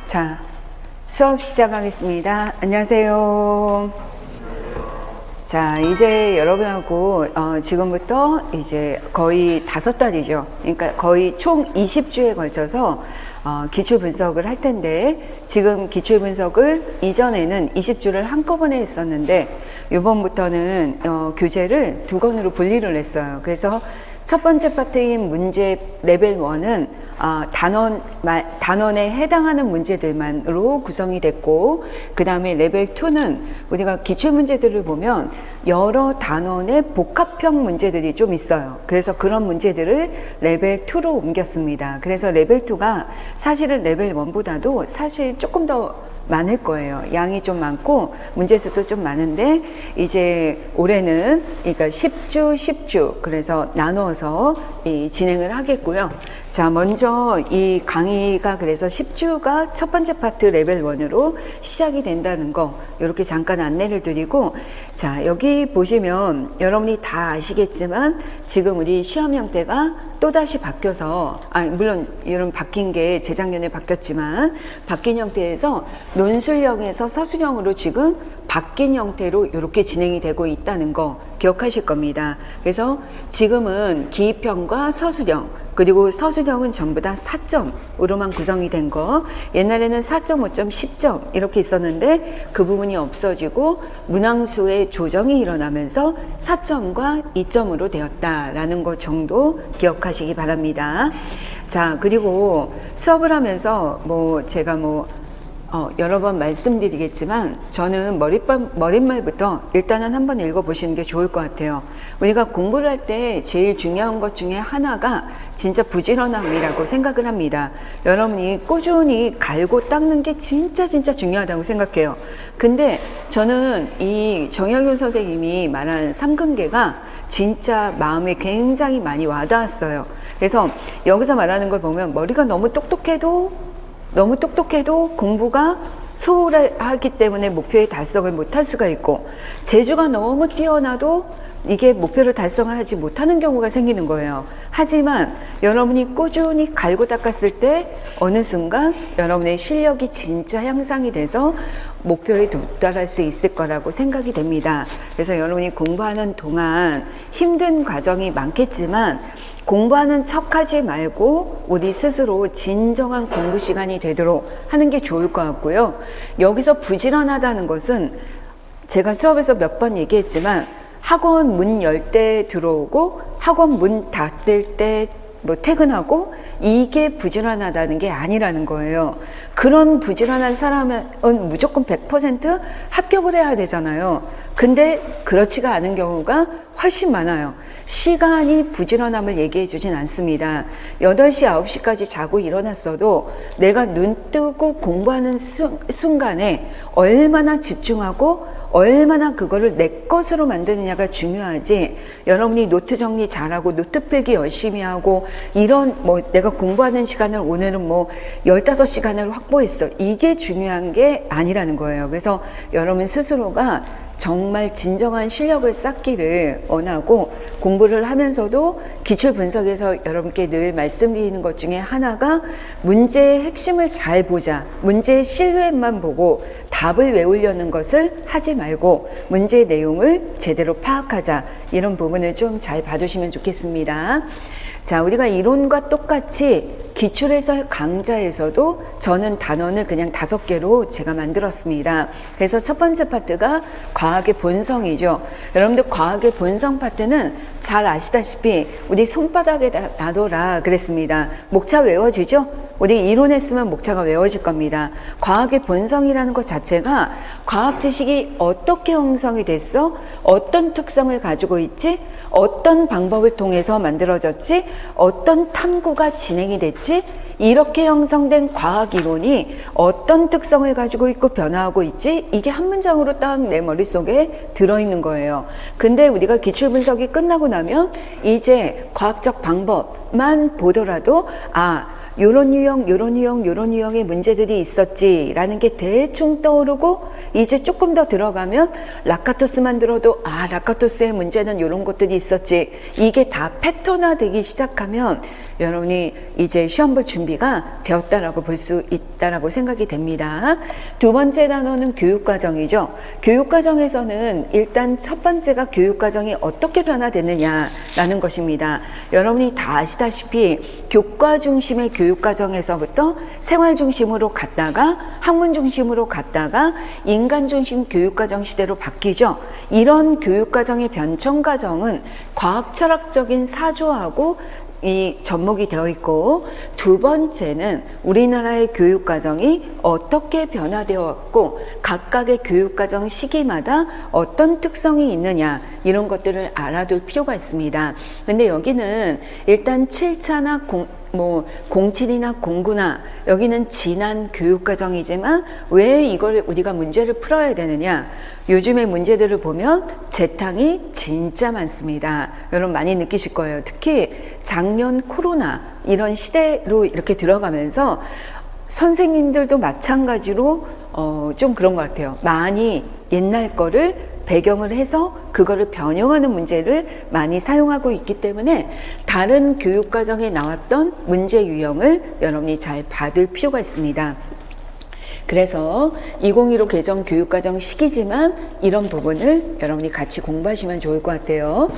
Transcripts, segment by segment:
자, 수업 시작하겠습니다. 안녕하세요. 자, 이제 여러분하고 지금부터 이제 거의 5달이죠. 그러니까 거의 총 20주에 걸쳐서 기출 분석을 할 텐데, 지금 기출 분석을 이전에는 20주를 한꺼번에 했었는데 이번부터는 교재를 2권으로 분리를 했어요. 그래서 첫 번째 파트인 문제 레벨 1은 단원에 해당하는 문제들만으로 구성이 됐고, 그 다음에 레벨 2는 우리가 기출 문제들을 보면 여러 단원의 복합형 문제들이 좀 있어요. 그래서 그런 문제들을 레벨 2로 옮겼습니다. 그래서 레벨 2가 사실은 레벨 1보다도 사실 조금 더 많을 거예요. 양이 좀 많고 문제수도 좀 많은데, 이제 올해는 그러니까 10주 그래서 나누어서 진행을 하겠고요. 자, 먼저 이 강의가 그래서 10주가 첫 번째 파트 레벨 1으로 시작이 된다는 거 이렇게 잠깐 안내를 드리고, 자, 여기 보시면 여러분이 다 아시겠지만 지금 우리 시험 형태가 또다시 바뀌어서, 물론 이런 바뀐 게 재작년에 바뀌었지만 바뀐 형태에서 논술형에서 서술형으로 지금 바뀐 형태로 이렇게 진행이 되고 있다는 거 기억하실 겁니다. 그래서 지금은 기입형과 서술형, 그리고 서술형은 전부 다 4점으로만 구성이 된 거, 옛날에는 4.5점, 10점 이렇게 있었는데 그 부분이 없어지고 문항수의 조정이 일어나면서 4점과 2점으로 되었다라는 것 정도 기억하시기 바랍니다. 자, 그리고 수업을 하면서 제가 여러 번 말씀드리겠지만 저는 머릿말부터 일단은 한번 읽어보시는 게 좋을 것 같아요. 우리가 공부를 할 때 제일 중요한 것 중에 하나가 진짜 부지런함이라고 생각을 합니다. 여러분이 꾸준히 갈고 닦는 게 진짜 중요하다고 생각해요. 근데 저는 이 정영윤 선생님이 말한 3근계가 진짜 마음에 굉장히 많이 와닿았어요. 그래서 여기서 말하는 걸 보면 머리가 너무 똑똑해도 공부가 소홀하기 때문에 목표의 달성을 못할 수가 있고, 재주가 너무 뛰어나도 이게 목표를 달성을 하지 못하는 경우가 생기는 거예요. 하지만 여러분이 꾸준히 갈고 닦았을 때 어느 순간 여러분의 실력이 진짜 향상이 돼서 목표에 도달할 수 있을 거라고 생각이 됩니다. 그래서 여러분이 공부하는 동안 힘든 과정이 많겠지만 공부하는 척하지 말고 우리 스스로 진정한 공부 시간이 되도록 하는 게 좋을 것 같고요. 여기서 부지런하다는 것은 제가 수업에서 몇 번 얘기했지만 학원 문 열 때 들어오고 학원 문 닫을 때 퇴근하고, 이게 부지런하다는 게 아니라는 거예요. 그런 부지런한 사람은 무조건 100% 합격을 해야 되잖아요. 근데 그렇지가 않은 경우가 훨씬 많아요. 시간이 부지런함을 얘기해 주진 않습니다. 8시, 9시까지 자고 일어났어도 내가 눈 뜨고 공부하는 순간에 얼마나 집중하고 얼마나 그거를 내 것으로 만드느냐가 중요하지, 여러분이 노트 정리 잘하고 노트 필기 열심히 하고 이런 내가 공부하는 시간을 오늘은 15시간을 확보했어, 이게 중요한 게 아니라는 거예요. 그래서 여러분 스스로가 정말 진정한 실력을 쌓기를 원하고, 공부를 하면서도 기출 분석에서 여러분께 늘 말씀드리는 것 중에 하나가 문제의 핵심을 잘 보자, 문제의 실루엣만 보고 답을 외우려는 것을 하지 말고 문제의 내용을 제대로 파악하자, 이런 부분을 좀 잘 봐주시면 좋겠습니다. 자, 우리가 이론과 똑같이 기출해설 강좌에서도 저는 단원을 그냥 5개로 제가 만들었습니다. 그래서 첫 번째 파트가 과학의 본성이죠. 여러분들 과학의 본성 파트는 잘 아시다시피 우리 손바닥에 놔둬라 그랬습니다. 목차 외워지죠? 우리 이론했으면 목차가 외워질 겁니다. 과학의 본성이라는 것 자체가 과학 지식이 어떻게 형성이 됐어? 어떤 특성을 가지고 있지? 어떤 방법을 통해서 만들어졌지? 어떤 탐구가 진행이 됐지? 이렇게 형성된 과학 이론이 어떤 특성을 가지고 있고 변화하고 있지? 이게 한 문장으로 딱 내 머릿속에 들어있는 거예요. 근데 우리가 기출 분석이 끝나고 나면 이제 과학적 방법만 보더라도 요런 유형의 문제들이 있었지라는 게 대충 떠오르고, 이제 조금 더 들어가면 라카토스만 들어도 라카토스의 문제는 요런 것들이 있었지, 이게 다 패턴화 되기 시작하면 여러분이 이제 시험 볼 준비가 되었다라고 볼 수 있다라고 생각이 됩니다. 두 번째 단어는 교육과정이죠. 교육과정에서는 일단 첫 번째가 교육과정이 어떻게 변화되느냐라는 것입니다. 여러분이 다 아시다시피 교과 중심의 교육과정에서부터 생활 중심으로 갔다가 학문 중심으로 갔다가 인간 중심 교육과정 시대로 바뀌죠. 이런 교육과정의 변천과정은 과학철학적인 사조하고 이 접목이 되어 있고, 두 번째는 우리나라의 교육과정이 어떻게 변화되었고 각각의 교육과정 시기마다 어떤 특성이 있느냐, 이런 것들을 알아둘 필요가 있습니다. 근데 여기는 일단 7차나 07이나 09나 여기는 지난 교육과정이지만 왜 이걸 우리가 문제를 풀어야 되느냐, 요즘의 문제들을 보면 재탕이 진짜 많습니다. 여러분 많이 느끼실 거예요. 특히 작년 코로나 이런 시대로 이렇게 들어가면서 선생님들도 마찬가지로 좀 그런 것 같아요. 많이 옛날 거를 배경을 해서 그거를 변형하는 문제를 많이 사용하고 있기 때문에 다른 교육과정에 나왔던 문제 유형을 여러분이 잘 봐둘 필요가 있습니다. 그래서 2015 개정 교육과정 시기지만 이런 부분을 여러분이 같이 공부하시면 좋을 것 같아요.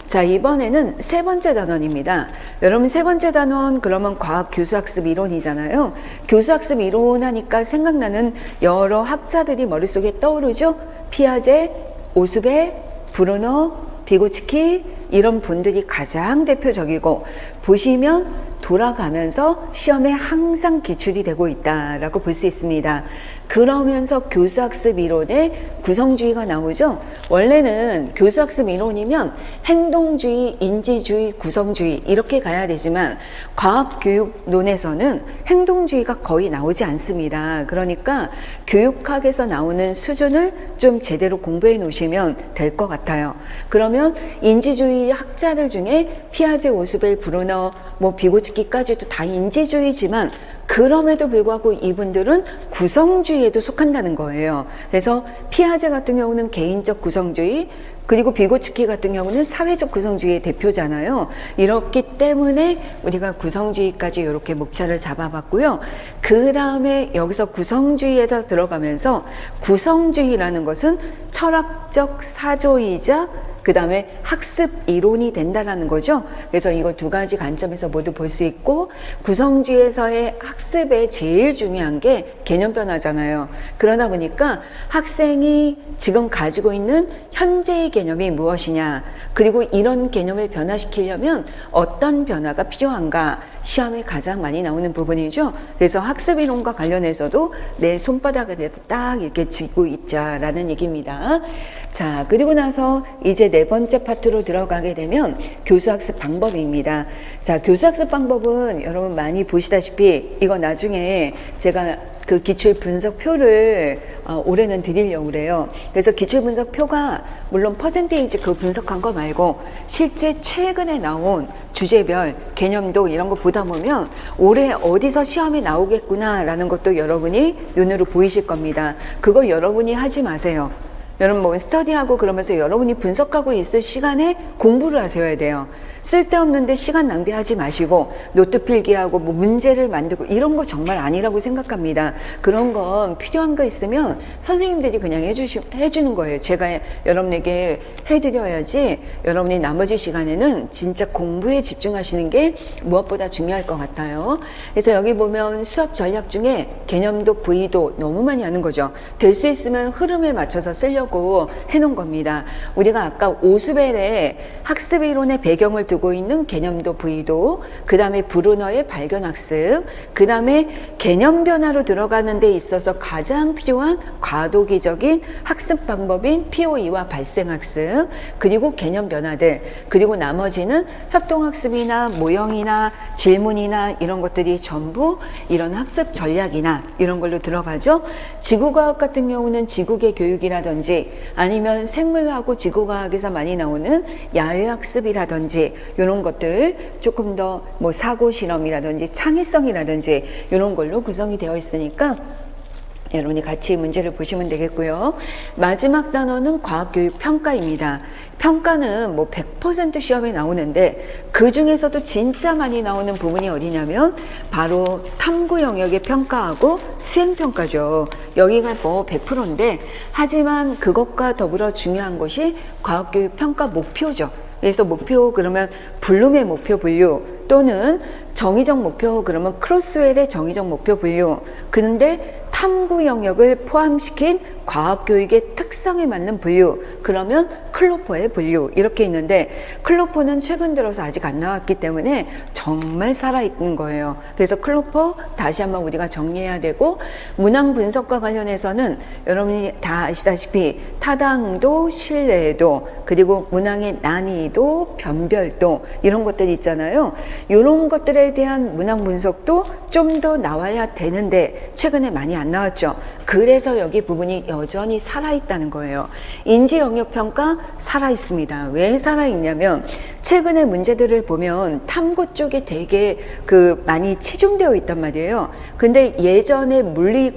자, 이번에는 세 번째 단원입니다. 여러분 세 번째 단원 그러면 과학 교수학습 이론이잖아요. 교수학습 이론 하니까 생각나는 여러 학자들이 머릿속에 떠오르죠. 피아제, 오수벨, 브루너, 비고츠키 이런 분들이 가장 대표적이고, 보시면 돌아가면서 시험에 항상 기출이 되고 있다라고 볼 수 있습니다. 그러면서 교수학습 이론의 구성주의가 나오죠. 원래는 교수학습 이론이면 행동주의, 인지주의, 구성주의 이렇게 가야 되지만 과학교육론에서는 행동주의가 거의 나오지 않습니다. 그러니까 교육학에서 나오는 수준을 좀 제대로 공부해 놓으시면 될 것 같아요. 그러면 인지주의 학자들 중에 피아제, 오스벨, 브루너, 비고츠키까지도 다 인지주의지만 그럼에도 불구하고 이분들은 구성주의에도 속한다는 거예요. 그래서 피아제 같은 경우는 개인적 구성주의, 그리고 비고츠키 같은 경우는 사회적 구성주의의 대표잖아요. 이렇기 때문에 우리가 구성주의까지 이렇게 목차를 잡아봤고요. 그 다음에 여기서 구성주의에다 들어가면서 구성주의라는 것은 철학적 사조이자 그 다음에 학습 이론이 된다라는 거죠. 그래서 이거 두 가지 관점에서 모두 볼 수 있고, 구성주의에서의 학습에 제일 중요한 게 개념 변화잖아요. 그러다 보니까 학생이 지금 가지고 있는 현재의 개념이 무엇이냐, 그리고 이런 개념을 변화시키려면 어떤 변화가 필요한가, 시험에 가장 많이 나오는 부분이죠. 그래서 학습 이론과 관련해서도 내 손바닥에 딱 이렇게 쥐고 있자라는 얘기입니다. 자, 그리고 나서 이제 네 번째 파트로 들어가게 되면 교수학습 방법입니다. 자, 교수학습 방법은 여러분 많이 보시다시피 이거 나중에 제가 그 기출 분석표를 올해는 드리려고 그래요. 그래서 기출 분석표가 물론 퍼센테이지 그 분석한 거 말고 실제 최근에 나온 주제별 개념도 이런 거 보다 보면 올해 어디서 시험에 나오겠구나 라는 것도 여러분이 눈으로 보이실 겁니다. 그거 여러분이 하지 마세요. 여러분 스터디하고 그러면서 여러분이 분석하고 있을 시간에 공부를 하셔야 돼요. 쓸데없는데 시간 낭비하지 마시고 노트 필기하고 문제를 만들고 이런 거 정말 아니라고 생각합니다. 그런 건 필요한 거 있으면 선생님들이 그냥 해주는 거예요. 제가 여러분에게 해드려야지 여러분이 나머지 시간에는 진짜 공부에 집중하시는 게 무엇보다 중요할 것 같아요. 그래서 여기 보면 수업 전략 중에 개념도 부위도 너무 많이 하는 거죠. 될 수 있으면 흐름에 맞춰서 쓰려고 해놓은 겁니다. 우리가 아까 오수벨의 학습 이론의 배경을 두고 있는 개념도 부위도, 그 다음에 브루너의 발견학습, 그 다음에 개념 변화로 들어가는 데 있어서 가장 필요한 과도기적인 학습 방법인 POE와 발생학습, 그리고 개념 변화들, 그리고 나머지는 협동학습이나 모형이나 질문이나 이런 것들이 전부 이런 학습 전략이나 이런 걸로 들어가죠. 지구과학 같은 경우는 지구계 교육이라든지 아니면 생물하고 지구과학에서 많이 나오는 야외학습이라든지 이런 것들 조금 더 사고 실험이라든지 창의성이라든지 이런 걸로 구성이 되어 있으니까 여러분이 같이 문제를 보시면 되겠고요. 마지막 단원은 과학교육 평가입니다. 평가는 뭐 100% 시험에 나오는데 그 중에서도 진짜 많이 나오는 부분이 어디냐면 바로 탐구 영역의 평가하고 수행평가죠. 여기가 뭐 100%인데 하지만 그것과 더불어 중요한 것이 과학교육 평가 목표죠. 그래서 목표 그러면 블룸의 목표 분류 또는 정의적 목표 그러면 크로스웰의 정의적 목표 분류. 그런데 탐구 영역을 포함시킨 과학교육의 특성에 맞는 분류, 그러면 클로퍼의 분류 이렇게 있는데 클로퍼는 최근 들어서 아직 안 나왔기 때문에 정말 살아있는 거예요. 그래서 클로퍼 다시 한번 우리가 정리해야 되고, 문항 분석과 관련해서는 여러분이 다 아시다시피 타당도, 신뢰도, 그리고 문항의 난이도, 변별도 이런 것들이 있잖아요. 이런 것들에 대한 문항 분석도 좀 더 나와야 되는데 최근에 많이 안 나왔죠. 그래서 여기 부분이 여전히 살아있다는 거예요. 인지 영역 평가 살아있습니다. 왜 살아있냐면 최근에 문제들을 보면 탐구 쪽에 되게 많이 치중되어 있단 말이에요. 근데 예전에 물리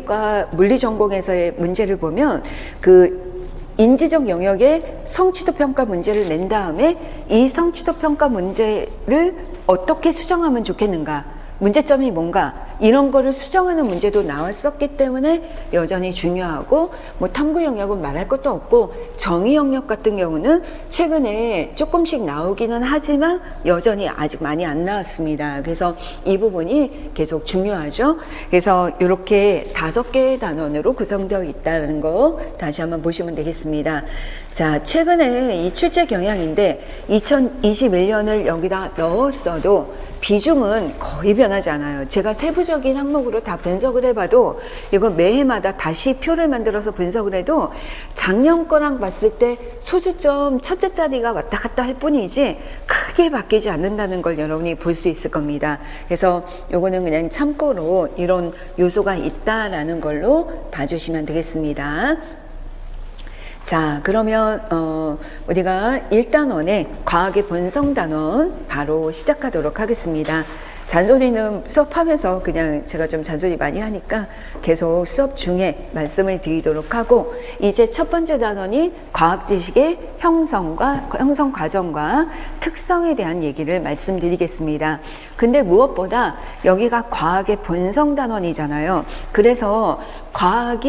전공에서의 문제를 보면 인지적 영역의 성취도 평가 문제를 낸 다음에 이 성취도 평가 문제를 어떻게 수정하면 좋겠는가, 문제점이 뭔가 이런 거를 수정하는 문제도 나왔었기 때문에 여전히 중요하고, 뭐 탐구 영역은 말할 것도 없고 정의 영역 같은 경우는 최근에 조금씩 나오기는 하지만 여전히 아직 많이 안 나왔습니다. 그래서 이 부분이 계속 중요하죠. 그래서 이렇게 5개의 단원으로 구성되어 있다는 거 다시 한번 보시면 되겠습니다. 자, 최근에 이 출제 경향인데 2021년을 여기다 넣었어도 비중은 거의 변하지 않아요. 제가 세부적인 항목으로 다 분석을 해봐도 이거 매해마다 다시 표를 만들어서 분석을 해도 작년 거랑 봤을 때 소수점 첫째 자리가 왔다 갔다 할 뿐이지 크게 바뀌지 않는다는 걸 여러분이 볼 수 있을 겁니다. 그래서 요거는 그냥 참고로 이런 요소가 있다라는 걸로 봐주시면 되겠습니다. 자, 그러면 우리가 1단원의 과학의 본성 단원 바로 시작하도록 하겠습니다. 잔소리는 수업하면서 그냥 제가 좀 잔소리 많이 하니까 계속 수업 중에 말씀을 드리도록 하고, 이제 첫 번째 단원이 과학 지식의 형성 과정과 특성에 대한 얘기를 말씀드리겠습니다. 근데 무엇보다 여기가 과학의 본성 단원이잖아요. 그래서 과학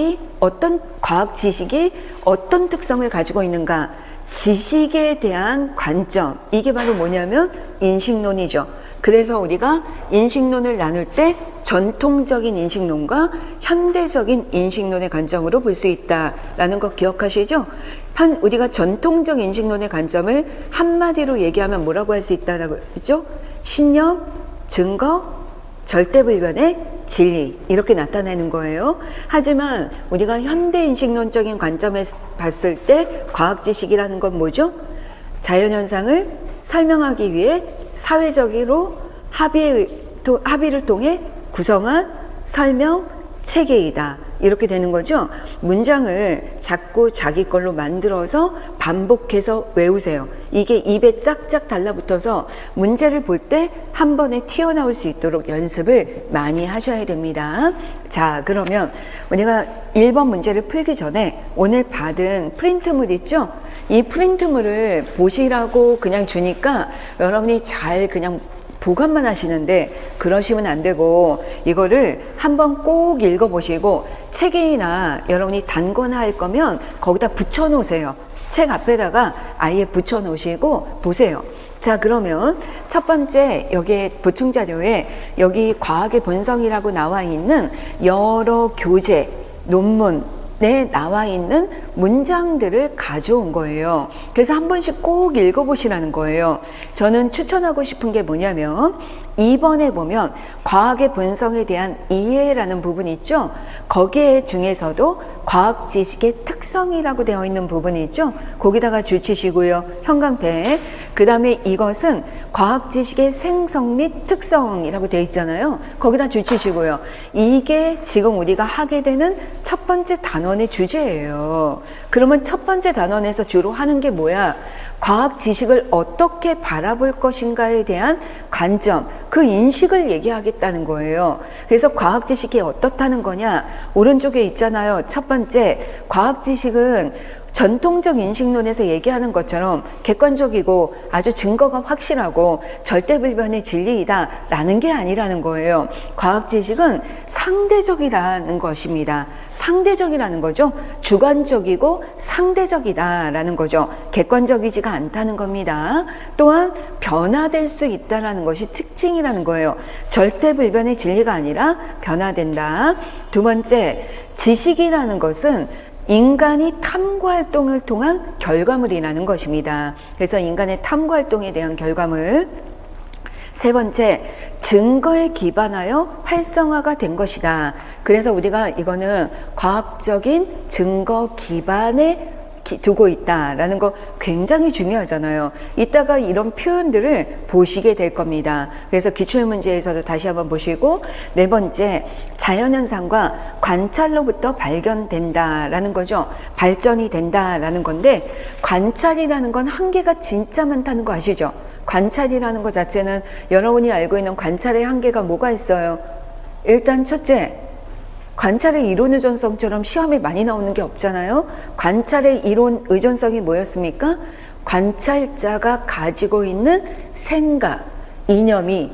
지식이 어떤 특성을 가지고 있는가, 지식에 대한 관점, 이게 바로 뭐냐면 인식론이죠. 그래서 우리가 인식론을 나눌 때 전통적인 인식론과 현대적인 인식론의 관점으로 볼 수 있다라는 거 기억하시죠? 우리가 전통적 인식론의 관점을 한마디로 얘기하면 뭐라고 할 수 있다라고 했죠? 신념, 증거, 절대불변의 진리, 이렇게 나타내는 거예요. 하지만 우리가 현대인식론적인 관점에서 봤을 때 과학 지식이라는 건 뭐죠? 자연현상을 설명하기 위해 사회적으로 합의를 통해 구성한 설명 체계이다, 이렇게 되는 거죠. 문장을 자꾸 자기 걸로 만들어서 반복해서 외우세요. 이게 입에 짝짝 달라붙어서 문제를 볼 때 한 번에 튀어나올 수 있도록 연습을 많이 하셔야 됩니다. 자, 그러면 우리가 1번 문제를 풀기 전에 오늘 받은 프린트물 있죠? 이 프린트물을 보시라고 그냥 주니까 여러분이 잘 그냥 보관만 하시는데 그러시면 안 되고, 이거를 한번 꼭 읽어보시고 책이나 여러분이 단거나 할 거면 거기다 붙여 놓으세요. 책 앞에다가 아예 붙여 놓으시고 보세요. 자, 그러면 첫 번째 여기 보충 자료에 여기 과학의 본성이라고 나와 있는 여러 교재, 논문에 나와 있는 문장들을 가져온 거예요. 그래서 한 번씩 꼭 읽어보시라는 거예요. 저는 추천하고 싶은 게 뭐냐면 2번에 보면 과학의 본성에 대한 이해라는 부분이 있죠. 거기에 중에서도 과학 지식의 특성이라고 되어 있는 부분이 있죠. 거기다가 줄치시고요. 형광펜. 그 다음에 이것은 과학 지식의 생성 및 특성이라고 되어 있잖아요. 거기다 줄치시고요. 이게 지금 우리가 하게 되는 첫 번째 단원의 주제예요. 그러면 첫 번째 단원에서 주로 하는 게 뭐야? 과학 지식을 어떻게 바라볼 것인가에 대한 관점, 그 인식을 얘기하겠다는 거예요. 그래서 과학 지식이 어떻다는 거냐? 오른쪽에 있잖아요. 첫 번째, 과학 지식은 전통적 인식론에서 얘기하는 것처럼 객관적이고 아주 증거가 확실하고 절대불변의 진리이다 라는 게 아니라는 거예요. 과학 지식은 상대적이라는 것입니다. 상대적이라는 거죠. 주관적이고 상대적이다 라는 거죠. 객관적이지가 않다는 겁니다. 또한 변화될 수 있다라는 것이 특징이라는 거예요. 절대불변의 진리가 아니라 변화된다. 두 번째, 지식이라는 것은 인간이 탐구활동을 통한 결과물이라는 것입니다. 그래서 인간의 탐구활동에 대한 결과물. 세 번째, 증거에 기반하여 활성화가 된 것이다. 그래서 우리가 이거는 과학적인 증거 기반에 두고 있다라는 거 굉장히 중요하잖아요. 이따가 이런 표현들을 보시게 될 겁니다. 그래서 기출문제에서도 다시 한번 보시고, 네 번째, 자연현상과 관찰로부터 발견된다라는 거죠. 발전이 된다라는 건데, 관찰이라는 건 한계가 진짜 많다는 거 아시죠? 관찰이라는 것 자체는 여러분이 알고 있는 관찰의 한계가 뭐가 있어요? 일단 첫째, 관찰의 이론 의존성처럼 시험에 많이 나오는 게 없잖아요. 관찰의 이론 의존성이 뭐였습니까? 관찰자가 가지고 있는 생각, 이념이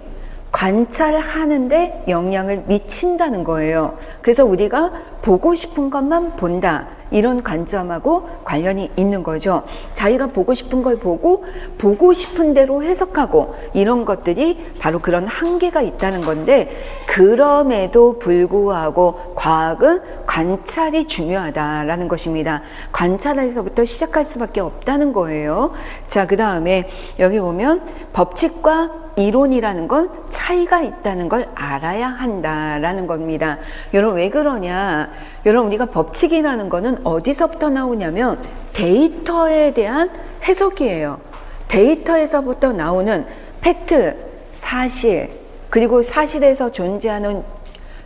관찰하는데 영향을 미친다는 거예요. 그래서 우리가 보고 싶은 것만 본다. 이런 관점하고 관련이 있는 거죠. 자기가 보고 싶은 걸 보고 싶은 대로 해석하고 이런 것들이 바로 그런 한계가 있다는 건데, 그럼에도 불구하고 과학은 관찰이 중요하다라는 것입니다. 관찰에서부터 시작할 수밖에 없다는 거예요. 자, 그 다음에 여기 보면 법칙과 이론이라는 건 차이가 있다는 걸 알아야 한다라는 겁니다. 여러분 왜 그러냐? 여러분 우리가 법칙이라는 거는 어디서부터 나오냐면 데이터에 대한 해석이에요. 데이터에서부터 나오는 팩트, 사실, 그리고 사실에서 존재하는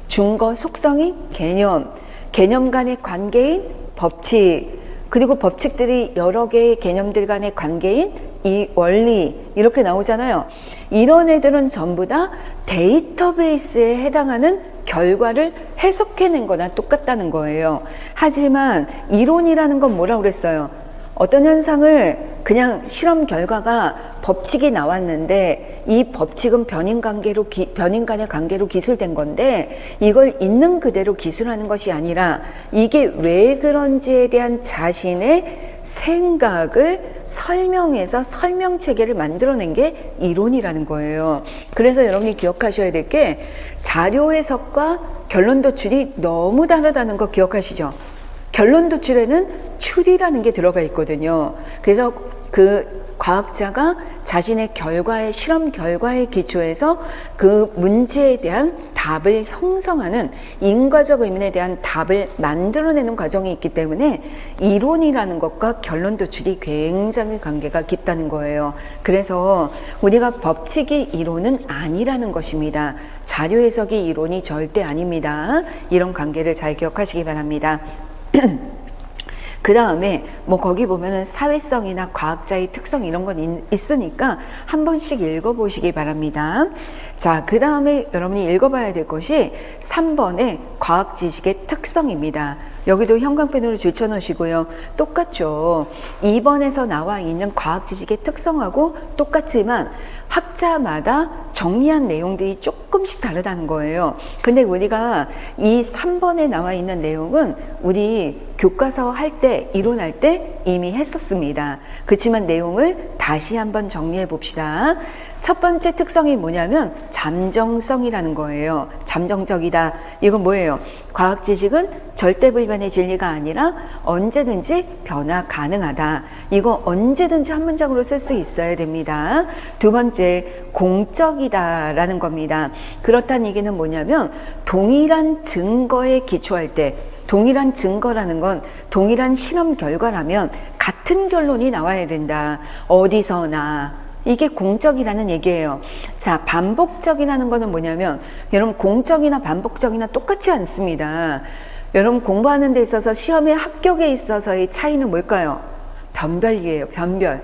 증거 속성이 개념, 개념 간의 관계인 법칙, 그리고 법칙들이 여러 개의 개념들 간의 관계인 이 원리, 이렇게 나오잖아요. 이런 애들은 전부 다 데이터베이스에 해당하는 결과를 해석해낸 거나 똑같다는 거예요. 하지만 이론이라는 건 뭐라고 그랬어요? 어떤 현상을 그냥 실험 결과가 법칙이 나왔는데 이 법칙은 변인 간의 관계로 기술된 건데 이걸 있는 그대로 기술하는 것이 아니라 이게 왜 그런지에 대한 자신의 생각을 설명해서 설명 체계를 만들어낸 게 이론이라는 거예요. 그래서 여러분이 기억하셔야 될 게 자료 해석과 결론 도출이 너무 다르다는 거 기억하시죠? 결론 도출에는 추리라는 게 들어가 있거든요. 그래서 그 과학자가 자신의 결과에, 실험 결과에 기초해서 그 문제에 대한 답을 형성하는 인과적 의문에 대한 답을 만들어내는 과정이 있기 때문에 이론이라는 것과 결론 도출이 굉장히 관계가 깊다는 거예요. 그래서 우리가 법칙이 이론은 아니라는 것입니다. 자료 해석이 이론이 절대 아닙니다. 이런 관계를 잘 기억하시기 바랍니다. 그 다음에 뭐 거기 보면은 사회성이나 과학자의 특성 이런 건 있으니까 한 번씩 읽어보시기 바랍니다. 자, 그 다음에 여러분이 읽어봐야 될 것이 3번의 과학 지식의 특성입니다. 여기도 형광펜으로 줄쳐 놓으시고요. 똑같죠. 2번에서 나와 있는 과학 지식의 특성하고 똑같지만 학자마다 정리한 내용들이 조금씩 다르다는 거예요. 근데 우리가 이 3번에 나와 있는 내용은 우리 교과서 할 때, 이론할 때 이미 했었습니다. 그렇지만 내용을 다시 한번 정리해 봅시다. 첫 번째 특성이 뭐냐면 잠정성이라는 거예요. 잠정적이다. 이건 뭐예요? 과학 지식은 절대불변의 진리가 아니라 언제든지 변화 가능하다. 이거 언제든지 한 문장으로 쓸 수 있어야 됩니다. 두 번째, 공적이다라는 겁니다. 그렇다는 얘기는 뭐냐면 동일한 증거에 기초할 때, 동일한 증거라는 건 동일한 실험 결과라면 같은 결론이 나와야 된다. 어디서나. 이게 공적이라는 얘기예요. 자, 반복적이라는 거는 뭐냐면 여러분 공적이나 반복적이나 똑같지 않습니다. 여러분 공부하는 데 있어서 시험의 합격에 있어서의 차이는 뭘까요? 변별이에요. 변별.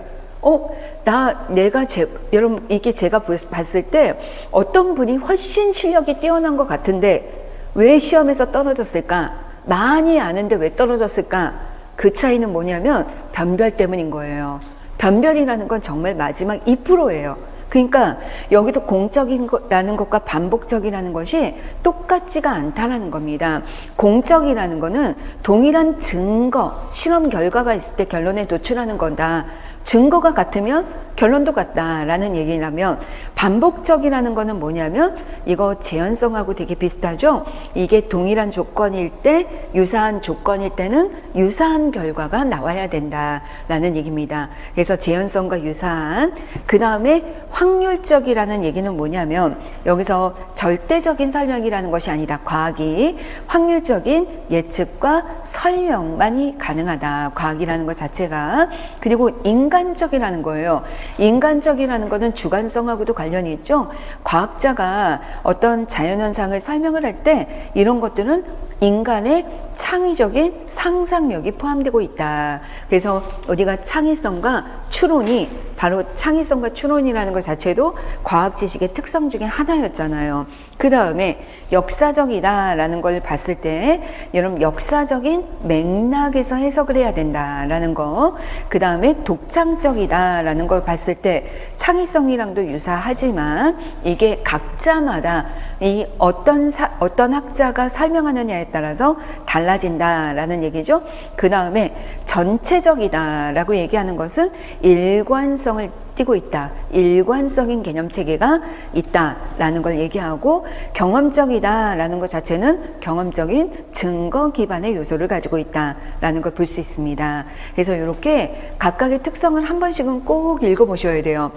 여러분, 이게 제가 봤을 때 어떤 분이 훨씬 실력이 뛰어난 것 같은데 왜 시험에서 떨어졌을까? 많이 아는데 왜 떨어졌을까? 그 차이는 뭐냐면 변별 때문인 거예요. 변별이라는 건 정말 마지막 2%예요. 그러니까 여기도 공적이라는 것과 반복적이라는 것이 똑같지가 않다라는 겁니다. 공적이라는 거는 동일한 증거, 실험 결과가 있을 때 결론에 도출하는 거다. 증거가 같으면 결론도 같다라는 얘기라면, 반복적이라는 거는 뭐냐면 이거 재현성하고 되게 비슷하죠. 이게 동일한 조건일 때, 유사한 조건일 때는 유사한 결과가 나와야 된다라는 얘기입니다. 그래서 재현성과 유사한, 그 다음에 확률적이라는 얘기는 뭐냐면 여기서 절대적인 설명이라는 것이 아니다. 과학이 확률적인 예측과 설명만이 가능하다. 과학이라는 것 자체가. 그리고 인간적이라는 거예요. 인간적이라는 것은 주관성하고도 관련이 있죠. 과학자가 어떤 자연현상을 설명을 할 때 이런 것들은 인간의 창의적인 상상력이 포함되고 있다. 그래서 우리가 창의성과 추론이, 바로 창의성과 추론이라는 것 자체도 과학 지식의 특성 중에 하나였잖아요. 그 다음에 역사적이다라는 걸 봤을 때 여러분 역사적인 맥락에서 해석을 해야 된다라는 거. 그 다음에 독창적이다라는 걸 봤을 때 창의성이랑도 유사하지만 이게 각자마다 이 어떤 학자가 설명하느냐에 따라서 달라진다라는 얘기죠. 그 다음에 전체적이다라고 얘기하는 것은 일관성을 띠고 있다. 일관성인 개념 체계가 있다라는 걸 얘기하고, 경험적이다라는 것 자체는 경험적인 증거 기반의 요소를 가지고 있다라는 걸 볼 수 있습니다. 그래서 이렇게 각각의 특성을 한 번씩은 꼭 읽어보셔야 돼요.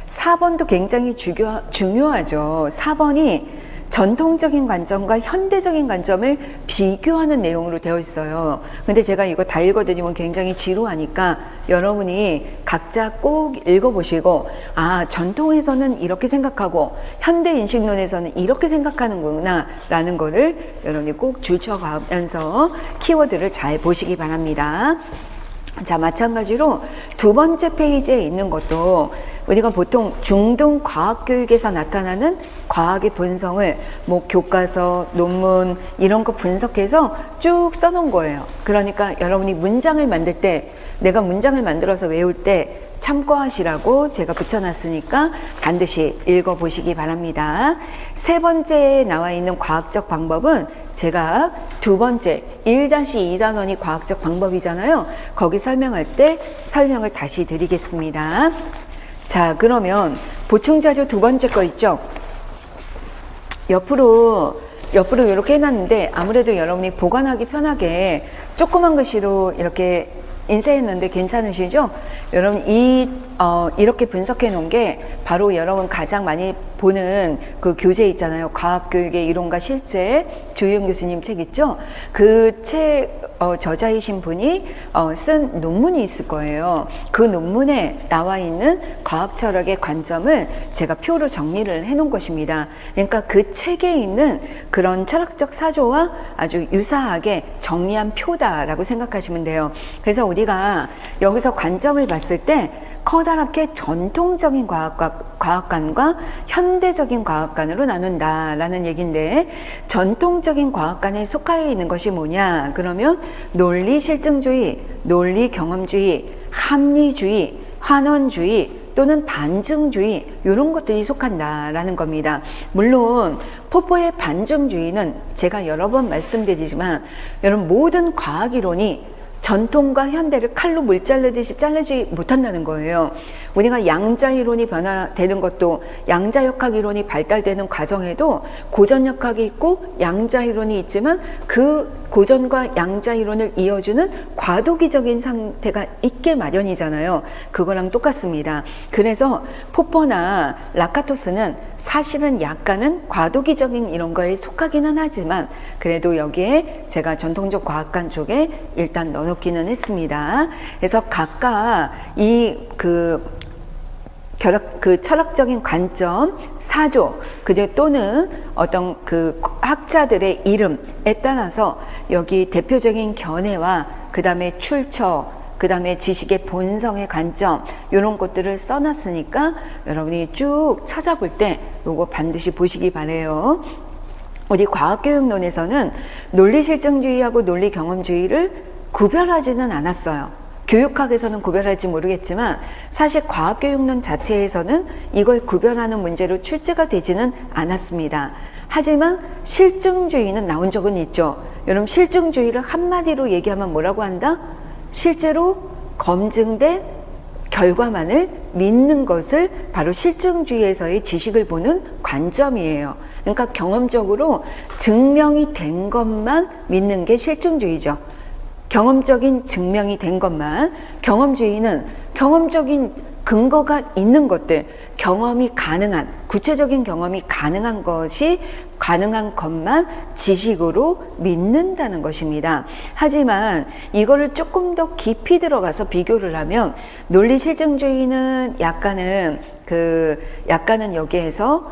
4번도 굉장히 중요하죠. 4번이 전통적인 관점과 현대적인 관점을 비교하는 내용으로 되어 있어요. 근데 제가 이거 다 읽어드리면 굉장히 지루하니까 여러분이 각자 꼭 읽어보시고, 아, 전통에서는 이렇게 생각하고 현대인식론에서는 이렇게 생각하는구나 라는 거를 여러분이 꼭 줄쳐가면서 키워드를 잘 보시기 바랍니다. 자, 마찬가지로 두 번째 페이지에 있는 것도 우리가 보통 중등 과학교육에서 나타나는 과학의 본성을 뭐 교과서, 논문 이런 거 분석해서 쭉 써놓은 거예요. 그러니까 여러분이 문장을 만들 때, 내가 문장을 만들어서 외울 때 참고하시라고 제가 붙여놨으니까 반드시 읽어보시기 바랍니다. 세 번째에 나와 있는 과학적 방법은 제가 두 번째 1-2단원이 과학적 방법이잖아요. 거기 설명할 때 설명을 다시 드리겠습니다. 자, 그러면 보충자료 두 번째 거 있죠? 옆으로 이렇게 해놨는데 아무래도 여러분이 보관하기 편하게 조그만 글씨로 이렇게 인쇄했는데 괜찮으시죠? 여러분 이렇게 분석해 놓은 게 바로 여러분 가장 많이 보는 그 교재 있잖아요. 과학교육의 이론과 실제, 조희영 교수님 책 있죠? 그 책 저자이신 분이 쓴 논문이 있을 거예요. 그 논문에 나와 있는 과학 철학의 관점을 제가 표로 정리를 해 놓은 것입니다. 그러니까 그 책에 있는 그런 철학적 사조와 아주 유사하게 정리한 표다라고 생각하시면 돼요. 그래서 우리가 여기서 관점을 봤을 때 커다랗게 전통적인 과학관과 현대적인 과학관으로 나눈다라는 얘기인데, 전통적인 과학관에 속하여 있는 것이 뭐냐? 그러면 논리 실증주의, 논리 경험주의, 합리주의, 환원주의 또는 반증주의, 이런 것들이 속한다라는 겁니다. 물론 포포의 반증주의는 제가 여러 번 말씀드리지만 여러분 모든 과학이론이 전통과 현대를 칼로 물 자르듯이 자르지 못한다는 거예요. 우리가 양자이론이 변화되는 것도, 양자역학 이론이 발달되는 과정에도 고전역학이 있고 양자이론이 있지만 그 고전과 양자이론을 이어주는 과도기적인 상태가 있게 마련이잖아요. 그거랑 똑같습니다. 그래서 포퍼나 라카토스는 사실은 약간은 과도기적인 이런 거에 속하기는 하지만 그래도 여기에 제가 전통적 과학관 쪽에 일단 넣어놓기는 했습니다. 그래서 각각 그 철학적인 관점, 사조, 그리고 또는 어떤 그 학자들의 이름에 따라서 여기 대표적인 견해와 그 다음에 출처, 그 다음에 지식의 본성의 관점, 이런 것들을 써놨으니까 여러분이 쭉 찾아볼 때 요거 반드시 보시기 바래요. 우리 과학교육론에서는 논리실증주의하고 논리경험주의를 구별하지는 않았어요. 교육학에서는 구별할지 모르겠지만 사실 과학교육론 자체에서는 이걸 구별하는 문제로 출제가 되지는 않았습니다. 하지만 실증주의는 나온 적은 있죠. 여러분, 실증주의를 한마디로 얘기하면 뭐라고 한다? 실제로 검증된 결과만을 믿는 것을 바로 실증주의에서의 지식을 보는 관점이에요. 그러니까 경험적으로 증명이 된 것만 믿는 게 실증주의죠. 경험적인 증명이 된 것만. 경험주의는 경험적인 근거가 있는 것들, 경험이 가능한, 구체적인 경험이 가능한 것이 가능한 것만 지식으로 믿는다는 것입니다. 하지만 이거를 조금 더 깊이 들어가서 비교를 하면 논리실증주의는 약간은 여기에서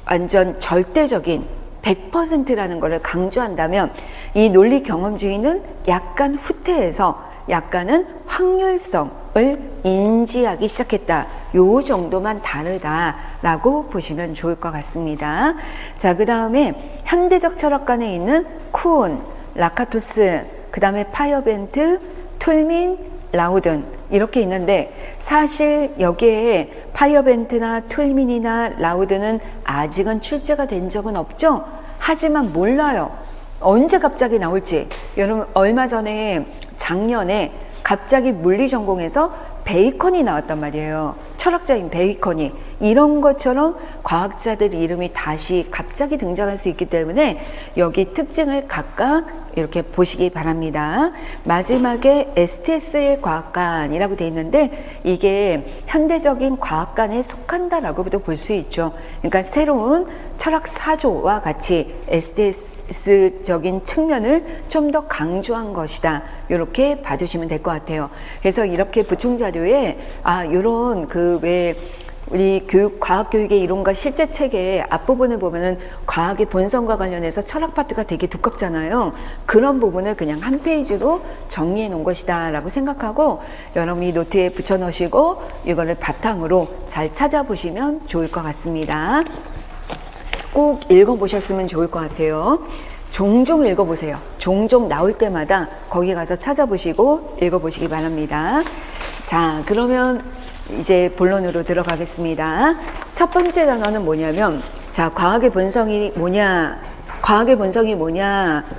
완전 절대적인 100%라는 것을 강조한다면 이 논리 경험주의는 약간 후퇴해서 약간은 확률성을 인지하기 시작했다. 요 정도만 다르다라고 보시면 좋을 것 같습니다. 자, 그 다음에 현대적 철학관에 있는 쿠온, 라카토스, 그 다음에 파이어벤트, 툴민, 라우든 이렇게 있는데 사실 여기에 파이어벤트나 툴민이나 라우드는 아직은 출제가 된 적은 없죠. 하지만 몰라요. 언제 갑자기 나올지. 여러분, 얼마 전에 작년에 갑자기 물리 전공에서 베이컨이 나왔단 말이에요. 철학자인 베이컨이. 이런 것처럼 과학자들 이름이 다시 갑자기 등장할 수 있기 때문에 여기 특징을 각각 이렇게 보시기 바랍니다. 마지막에 STS의 과학관이라고 되어 있는데 이게 현대적인 과학관에 속한다라고도 볼 수 있죠. 그러니까 새로운 철학 사조와 같이 STS적인 측면을 좀 더 강조한 것이다. 이렇게 봐주시면 될 것 같아요. 그래서 이렇게 부충 자료에 요런 우리 과학교육의 이론과 실제 책의 앞부분을 보면은 과학의 본성과 관련해서 철학 파트가 되게 두껍잖아요. 그런 부분을 그냥 한 페이지로 정리해 놓은 것이다 라고 생각하고 여러분이 노트에 붙여 놓으시고 이거를 바탕으로 잘 찾아보시면 좋을 것 같습니다. 꼭 읽어보셨으면 좋을 것 같아요. 종종 읽어보세요. 종종 나올 때마다 거기 가서 찾아보시고 읽어보시기 바랍니다. 자, 그러면 이제 본론으로 들어가겠습니다. 첫 번째 단어는 뭐냐면, 자, 과학의 본성이 뭐냐?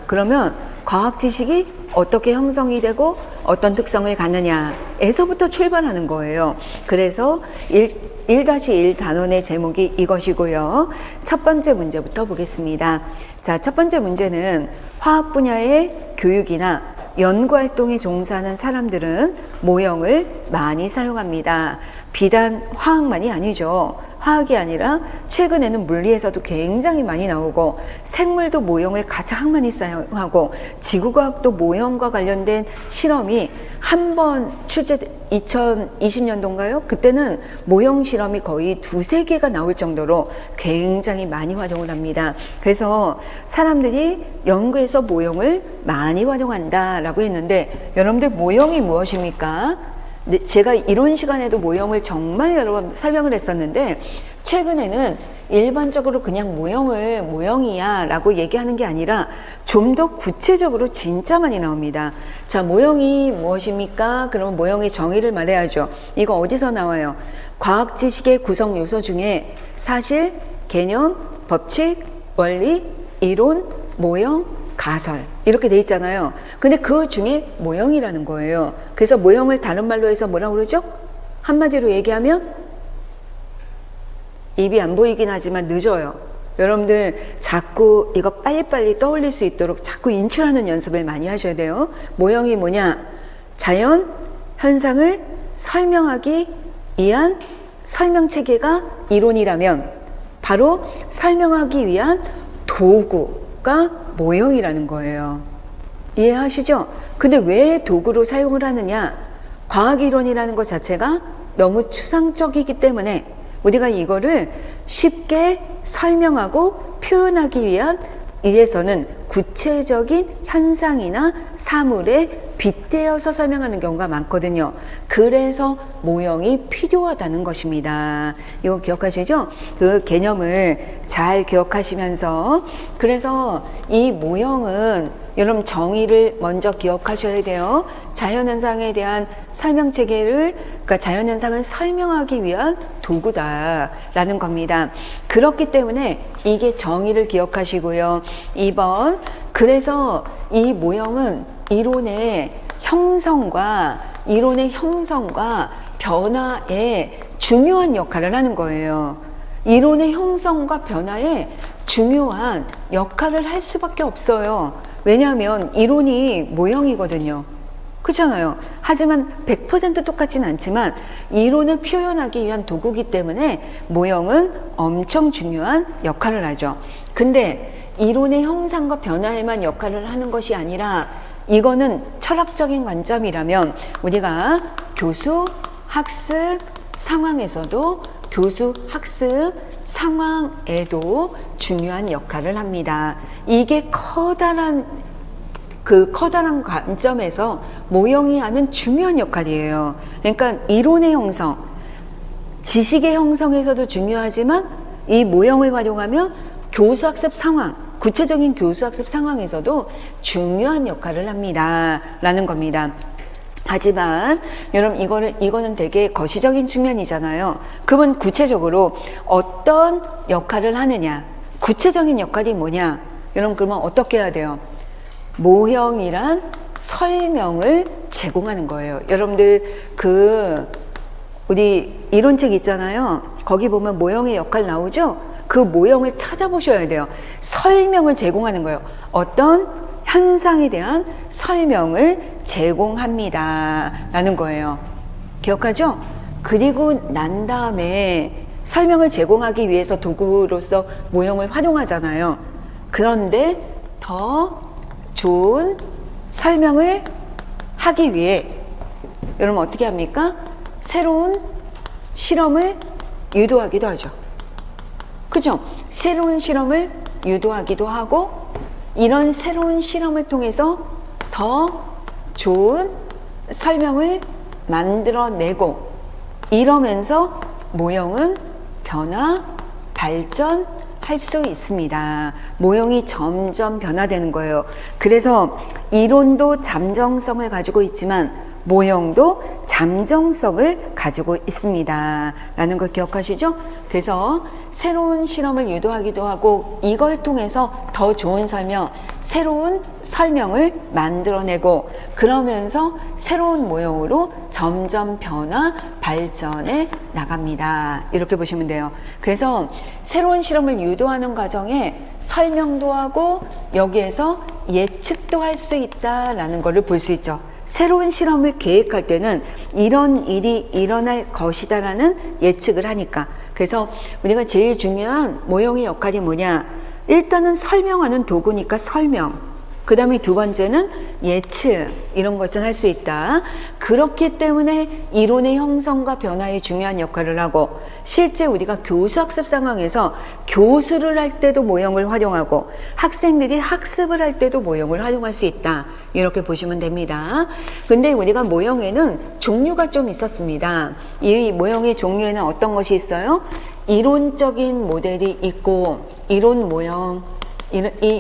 그러면 과학 지식이 어떻게 형성이 되고 어떤 특성을 갖느냐에서부터 출발하는 거예요. 그래서 1-1 단원의 제목이 이것이고요. 첫 번째 문제부터 보겠습니다. 자, 첫 번째 문제는 화학 분야의 교육이나 연구활동에 종사하는 사람들은 모형을 많이 사용합니다. 비단 화학만이 아니죠. 화학이 아니라 최근에는 물리에서도 굉장히 많이 나오고 생물도 모형을 가장 많이 사용하고 지구과학도 모형과 관련된 실험이 한 번 2020년도인가요? 그때는 모형 실험이 거의 2-3개가 나올 정도로 굉장히 많이 활용을 합니다. 그래서 사람들이 연구에서 모형을 많이 활용한다라고 했는데 여러분들 모형이 무엇입니까? 제가 이론 시간에도 모형을 정말 여러 번 설명을 했었는데 최근에는 일반적으로 그냥 모형을 모형이야 라고 얘기하는 게 아니라 좀 더 구체적으로 진짜 많이 나옵니다. 자, 모형이 무엇입니까? 그러면 모형의 정의를 말해야죠. 이거 어디서 나와요? 과학 지식의 구성 요소 중에 사실, 개념, 법칙, 원리, 이론, 모형, 가설 이렇게 돼 있잖아요. 근데 그 중에 모형이라는 거예요. 그래서 모형을 다른 말로 해서 뭐라고 그러죠? 한마디로 얘기하면 입이 안 보이긴 하지만 늦어요. 여러분들 자꾸 이거 빨리빨리 떠올릴 수 있도록 자꾸 인출하는 연습을 많이 하셔야 돼요. 모형이 뭐냐? 자연 현상을 설명하기 위한 설명 체계가 이론이라면 바로 설명하기 위한 도구가 모형이라는 거예요. 이해하시죠? 근데 왜 도구로 사용을 하느냐? 과학이론이라는 것 자체가 너무 추상적이기 때문에 우리가 이거를 쉽게 설명하고 표현하기 위해서는 구체적인 현상이나 사물의 빗대어서 설명하는 경우가 많거든요. 그래서 모형이 필요하다는 것입니다. 이거 기억하시죠? 그 개념을 잘 기억하시면서, 그래서 이 모형은 여러분 정의를 먼저 기억하셔야 돼요. 자연현상에 대한 설명 체계를, 그러니까 자연현상을 설명하기 위한 도구다라는 겁니다. 그렇기 때문에 이게 정의를 기억하시고요. 2번, 그래서 이 모형은 이론의 형성과 변화에 중요한 역할을 하는 거예요. 이론의 형성과 변화에 중요한 역할을 할 수밖에 없어요. 왜냐하면 이론이 모형이거든요. 그렇잖아요. 하지만 100% 똑같진 않지만 이론을 표현하기 위한 도구이기 때문에 모형은 엄청 중요한 역할을 하죠. 근데 이론의 형상과 변화에만 역할을 하는 것이 아니라, 이거는 철학적인 관점이라면 우리가 교수 학습 상황에서도 교수 학습 상황에도 중요한 역할을 합니다. 이게 커다란 관점에서 모형이 하는 중요한 역할이에요. 그러니까 이론의 형성, 지식의 형성에서도 중요하지만 이 모형을 활용하면 교수학습 상황, 구체적인 교수학습 상황에서도 중요한 역할을 합니다. 라는 겁니다. 하지만 여러분 이거는 되게 거시적인 측면이잖아요. 그러면 구체적으로 어떤 역할을 하느냐, 구체적인 역할이 뭐냐, 여러분 그러면 어떻게 해야 돼요? 모형이란 설명을 제공하는 거예요. 여러분들 우리 이론책 있잖아요. 거기 보면 모형의 역할 나오죠? 그 모형을 찾아보셔야 돼요. 설명을 제공하는 거예요. 어떤 현상에 대한 설명을 제공합니다. 라는 거예요. 기억하죠? 그리고 난 다음에 설명을 제공하기 위해서 도구로서 모형을 활용하잖아요. 그런데 더 좋은 설명을 하기 위해 여러분 어떻게 합니까? 새로운 실험을 유도하기도 하죠. 그죠? 새로운 실험을 유도하기도 하고, 이런 새로운 실험을 통해서 더 좋은 설명을 만들어내고, 이러면서 모형은 변화, 발전할 수 있습니다. 모형이 점점 변화되는 거예요. 그래서 이론도 잠정성을 가지고 있지만 모형도 잠정성을 가지고 있습니다. 라는 걸 기억하시죠? 그래서 새로운 실험을 유도하기도 하고, 이걸 통해서 더 좋은 설명, 새로운 설명을 만들어내고, 그러면서 새로운 모형으로 점점 변화, 발전해 나갑니다. 이렇게 보시면 돼요. 그래서 새로운 실험을 유도하는 과정에 설명도 하고 여기에서 예측도 할 수 있다라는 것을 볼 수 있죠. 새로운 실험을 계획할 때는 이런 일이 일어날 것이다라는 예측을 하니까. 그래서 우리가 제일 중요한 모형의 역할이 뭐냐? 일단은 설명하는 도구니까 설명. 그 다음에 두 번째는 예측, 이런 것을 할 수 있다. 그렇기 때문에 이론의 형성과 변화에 중요한 역할을 하고, 실제 우리가 교수학습 상황에서 교수를 할 때도 모형을 활용하고 학생들이 학습을 할 때도 모형을 활용할 수 있다. 이렇게 보시면 됩니다. 근데 우리가 모형에는 종류가 좀 있었습니다. 이 모형의 종류에는 어떤 것이 있어요? 이론적인 모델이 있고, 이론 모형이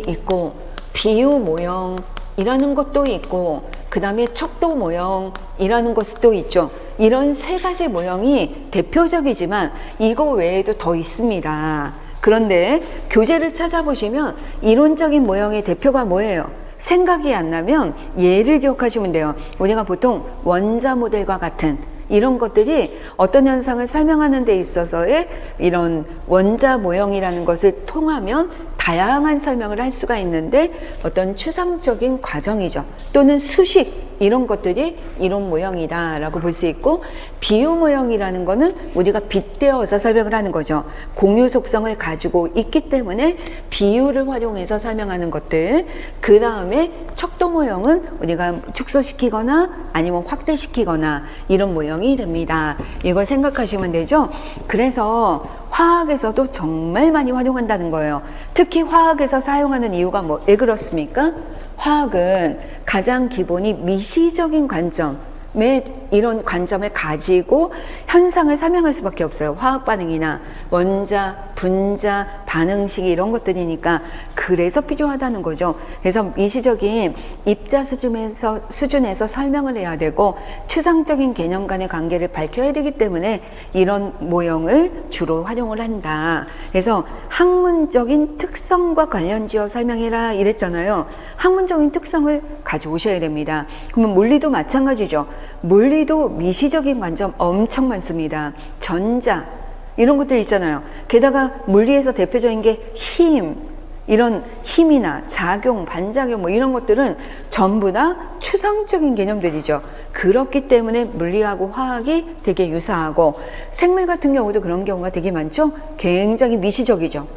있고, 비유 모형이라는 것도 있고, 그 다음에 척도 모형이라는 것도 있죠. 이런 세 가지 모형이 대표적이지만 이거 외에도 더 있습니다. 그런데 교재를 찾아보시면 이론적인 모형의 대표가 뭐예요? 생각이 안 나면 예를 기억하시면 돼요. 우리가 보통 원자 모델과 같은 이런 것들이 어떤 현상을 설명하는 데 있어서의 이런 원자 모형이라는 것을 통하면 다양한 설명을 할 수가 있는데, 어떤 추상적인 과정이죠. 또는 수식, 이런 것들이 이론 모형이다 라고 볼 수 있고, 비유 모형이라는 거는 우리가 빗대어서 설명을 하는 거죠. 공유 속성을 가지고 있기 때문에 비유를 활용해서 설명하는 것들. 그 다음에 척도 모형은 우리가 축소시키거나 아니면 확대시키거나 이런 모형이 됩니다. 이걸 생각하시면 되죠. 그래서 화학에서도 정말 많이 활용한다는 거예요. 특히 화학에서 사용하는 이유가 왜 그렇습니까? 화학은 가장 기본이 미시적인 관점의 이런 관점을 가지고 현상을 설명할 수밖에 없어요. 화학 반응이나 원자, 분자, 반응식 이런 것들이니까 그래서 필요하다는 거죠. 그래서 미시적인 입자 수준에서 설명을 해야 되고 추상적인 개념 간의 관계를 밝혀야 되기 때문에 이런 모형을 주로 활용을 한다. 그래서 학문적인 특성과 관련지어 설명해라 이랬잖아요. 학문적인 특성을 가져오셔야 됩니다. 그러면 물리도 마찬가지죠. 물리도 미시적인 관점 엄청 많습니다. 전자 이런 것들 있잖아요. 게다가 물리에서 대표적인 게 힘, 이런 힘이나 작용, 반작용 뭐 이런 것들은 전부 다 추상적인 개념들이죠. 그렇기 때문에 물리하고 화학이 되게 유사하고 생물 같은 경우도 그런 경우가 되게 많죠. 굉장히 미시적이죠.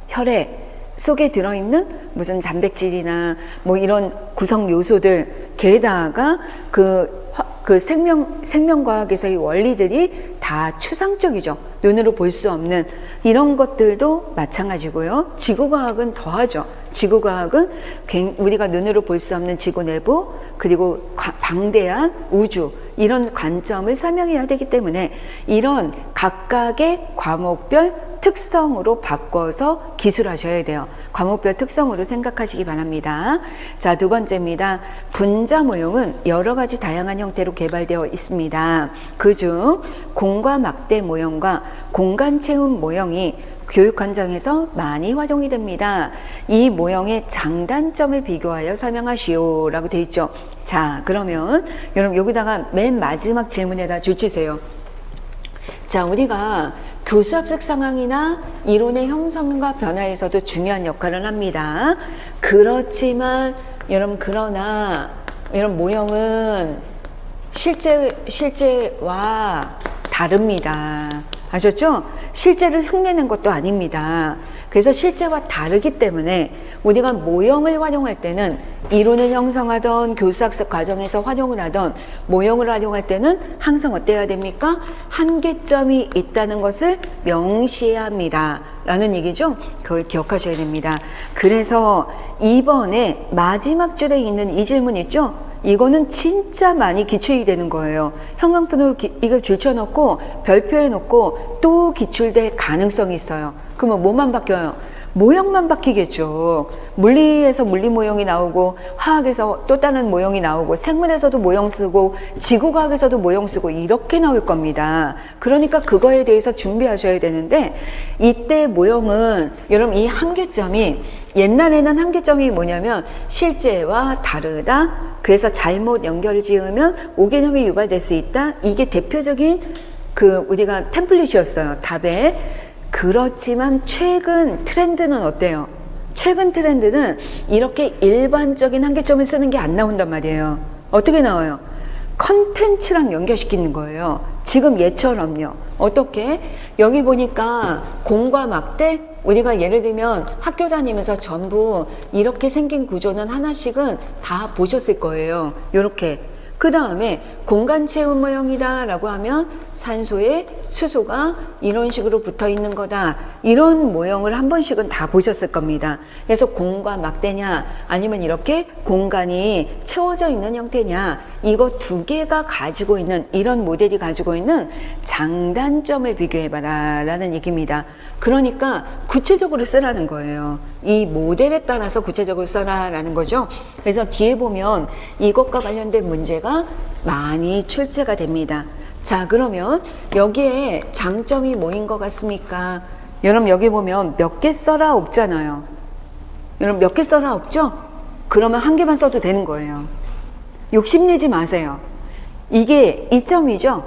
혈액 속에 들어있는 무슨 단백질이나 뭐 이런 구성 요소들, 게다가 그 생명과학에서의 원리들이 다 추상적이죠. 눈으로 볼 수 없는 이런 것들도 마찬가지고요. 지구과학은 더하죠. 지구과학은 우리가 눈으로 볼 수 없는 지구 내부 그리고 방대한 우주 이런 관점을 설명해야 되기 때문에 이런 각각의 과목별 특성으로 바꿔서 기술하셔야 돼요. 과목별 특성으로 생각하시기 바랍니다. 자, 두 번째입니다. 분자 모형은 여러 가지 다양한 형태로 개발되어 있습니다. 그중 공과 막대 모형과 공간 채움 모형이 교육 현장에서 많이 활용이 됩니다. 이 모형의 장단점을 비교하여 설명하시오 라고 되어 있죠. 자, 그러면 여러분 여기다가 맨 마지막 질문에다 줄치세요. 자, 우리가 교수합숙 상황이나 이론의 형성과 변화에서도 중요한 역할을 합니다. 그렇지만 여러분 그러나 이런 모형은 실제와 다릅니다. 아셨죠? 실제를 흉내낸 것도 아닙니다. 그래서 실제와 다르기 때문에 우리가 모형을 활용할 때는 이론을 형성하던 교수학습 과정에서 활용을 하던 모형을 활용할 때는 항상 어때야 됩니까? 한계점이 있다는 것을 명시해야 합니다. 라는 얘기죠. 그걸 기억하셔야 됩니다. 그래서 이번에 마지막 줄에 있는 이 질문 있죠? 이거는 진짜 많이 기출이 되는 거예요. 형광펜으로 이걸 줄쳐놓고 별표해 놓고 또 기출될 가능성이 있어요. 그러면 뭐만 바뀌어요? 모형만 바뀌겠죠. 물리에서 물리 모형이 나오고 화학에서 또 다른 모형이 나오고 생물에서도 모형 쓰고 지구과학에서도 모형 쓰고 이렇게 나올 겁니다. 그러니까 그거에 대해서 준비하셔야 되는데 이때 모형은 여러분 이 한계점이 옛날에는 한계점이 뭐냐면 실제와 다르다. 그래서 잘못 연결을 지으면 오개념이 유발될 수 있다. 이게 대표적인 우리가 템플릿이었어요. 답에. 그렇지만 최근 트렌드는 어때요? 최근 트렌드는 이렇게 일반적인 한계점을 쓰는 게 안 나온단 말이에요. 어떻게 나와요? 컨텐츠랑 연결시키는 거예요. 지금 얘처럼요. 어떻게? 여기 보니까 공과 막대 우리가 예를 들면 학교 다니면서 전부 이렇게 생긴 구조는 하나씩은 다 보셨을 거예요. 요렇게. 그 다음에 공간 채움 모형이다 라고 하면 산소에 수소가 이런 식으로 붙어 있는 거다. 이런 모형을 한 번씩은 다 보셨을 겁니다. 그래서 공과 막대냐 아니면 이렇게 공간이 채워져 있는 형태냐 이거 두 개가 가지고 있는 이런 모델이 가지고 있는 장단점을 비교해봐라 라는 얘기입니다. 그러니까 구체적으로 쓰라는 거예요. 이 모델에 따라서 구체적으로 써라 라는 거죠. 그래서 뒤에 보면 이것과 관련된 문제가 많이 출제가 됩니다. 자, 그러면 여기에 장점이 뭐인 것 같습니까? 여러분 여기 보면 몇 개 써라 없잖아요. 여러분 몇 개 써라 없죠? 그러면 한 개만 써도 되는 거예요. 욕심내지 마세요. 이게 2점이죠?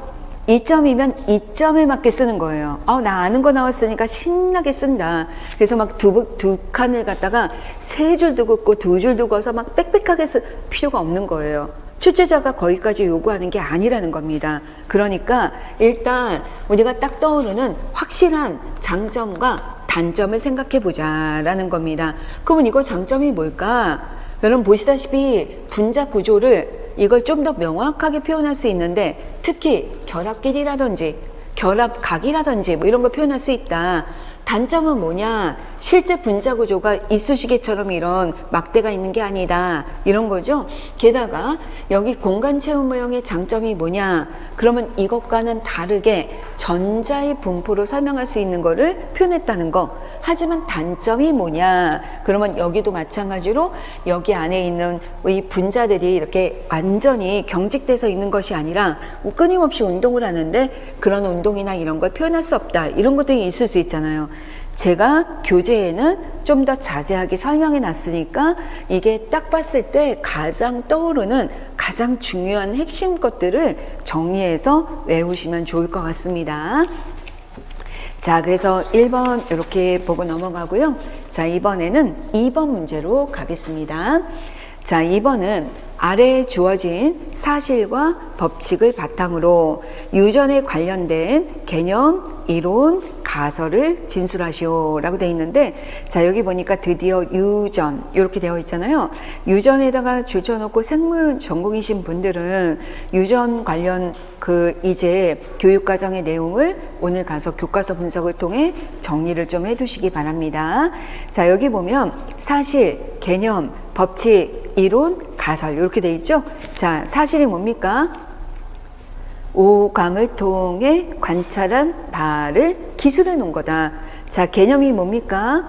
2점이면 2점에 맞게 쓰는 거예요. 나 아는 거 나왔으니까 신나게 쓴다. 그래서 막 두 칸을 갖다가 세 줄도 긋고 두 줄도 그어서 막 빽빽하게 쓸 필요가 없는 거예요. 출제자가 거기까지 요구하는 게 아니라는 겁니다. 그러니까 일단 우리가 딱 떠오르는 확실한 장점과 단점을 생각해 보자라는 겁니다. 그러면 이거 장점이 뭘까? 여러분 보시다시피 분자 구조를 이걸 좀 더 명확하게 표현할 수 있는데 특히 결합끼리라든지 결합각이라든지 뭐 이런 거 표현할 수 있다. 단점은 뭐냐? 실제 분자 구조가 이쑤시개처럼 이런 막대가 있는 게 아니다. 이런 거죠. 게다가 여기 공간 체험 모형의 장점이 뭐냐? 그러면 이것과는 다르게 전자의 분포로 설명할 수 있는 거를 표현했다는 거. 하지만 단점이 뭐냐? 그러면 여기도 마찬가지로 여기 안에 있는 이 분자들이 이렇게 완전히 경직돼서 있는 것이 아니라 끊임없이 운동을 하는데 그런 운동이나 이런 걸 표현할 수 없다. 이런 것들이 있을 수 있잖아요. 제가 교재에는 좀 더 자세하게 설명해 놨으니까 이게 딱 봤을 때 가장 떠오르는 가장 중요한 핵심 것들을 정리해서 외우시면 좋을 것 같습니다. 자, 그래서 1번 이렇게 보고 넘어가고요. 자, 이번에는 2번 문제로 가겠습니다. 자, 2번은 아래에 주어진 사실과 법칙을 바탕으로 유전에 관련된 개념, 이론, 가설을 진술하시오 라고 되어 있는데, 자, 여기 보니까 드디어 유전 이렇게 되어 있잖아요. 유전에다가 줄쳐놓고 생물 전공이신 분들은 유전 관련 이제 교육과정의 내용을 오늘 가서 교과서 분석을 통해 정리를 좀 해두시기 바랍니다. 자, 여기 보면 사실, 개념, 법칙, 이론, 가설 이렇게 되어 있죠. 자, 사실이 뭡니까? 오감을 통해 관찰한 바를 기술해 놓은 거다. 자, 개념이 뭡니까?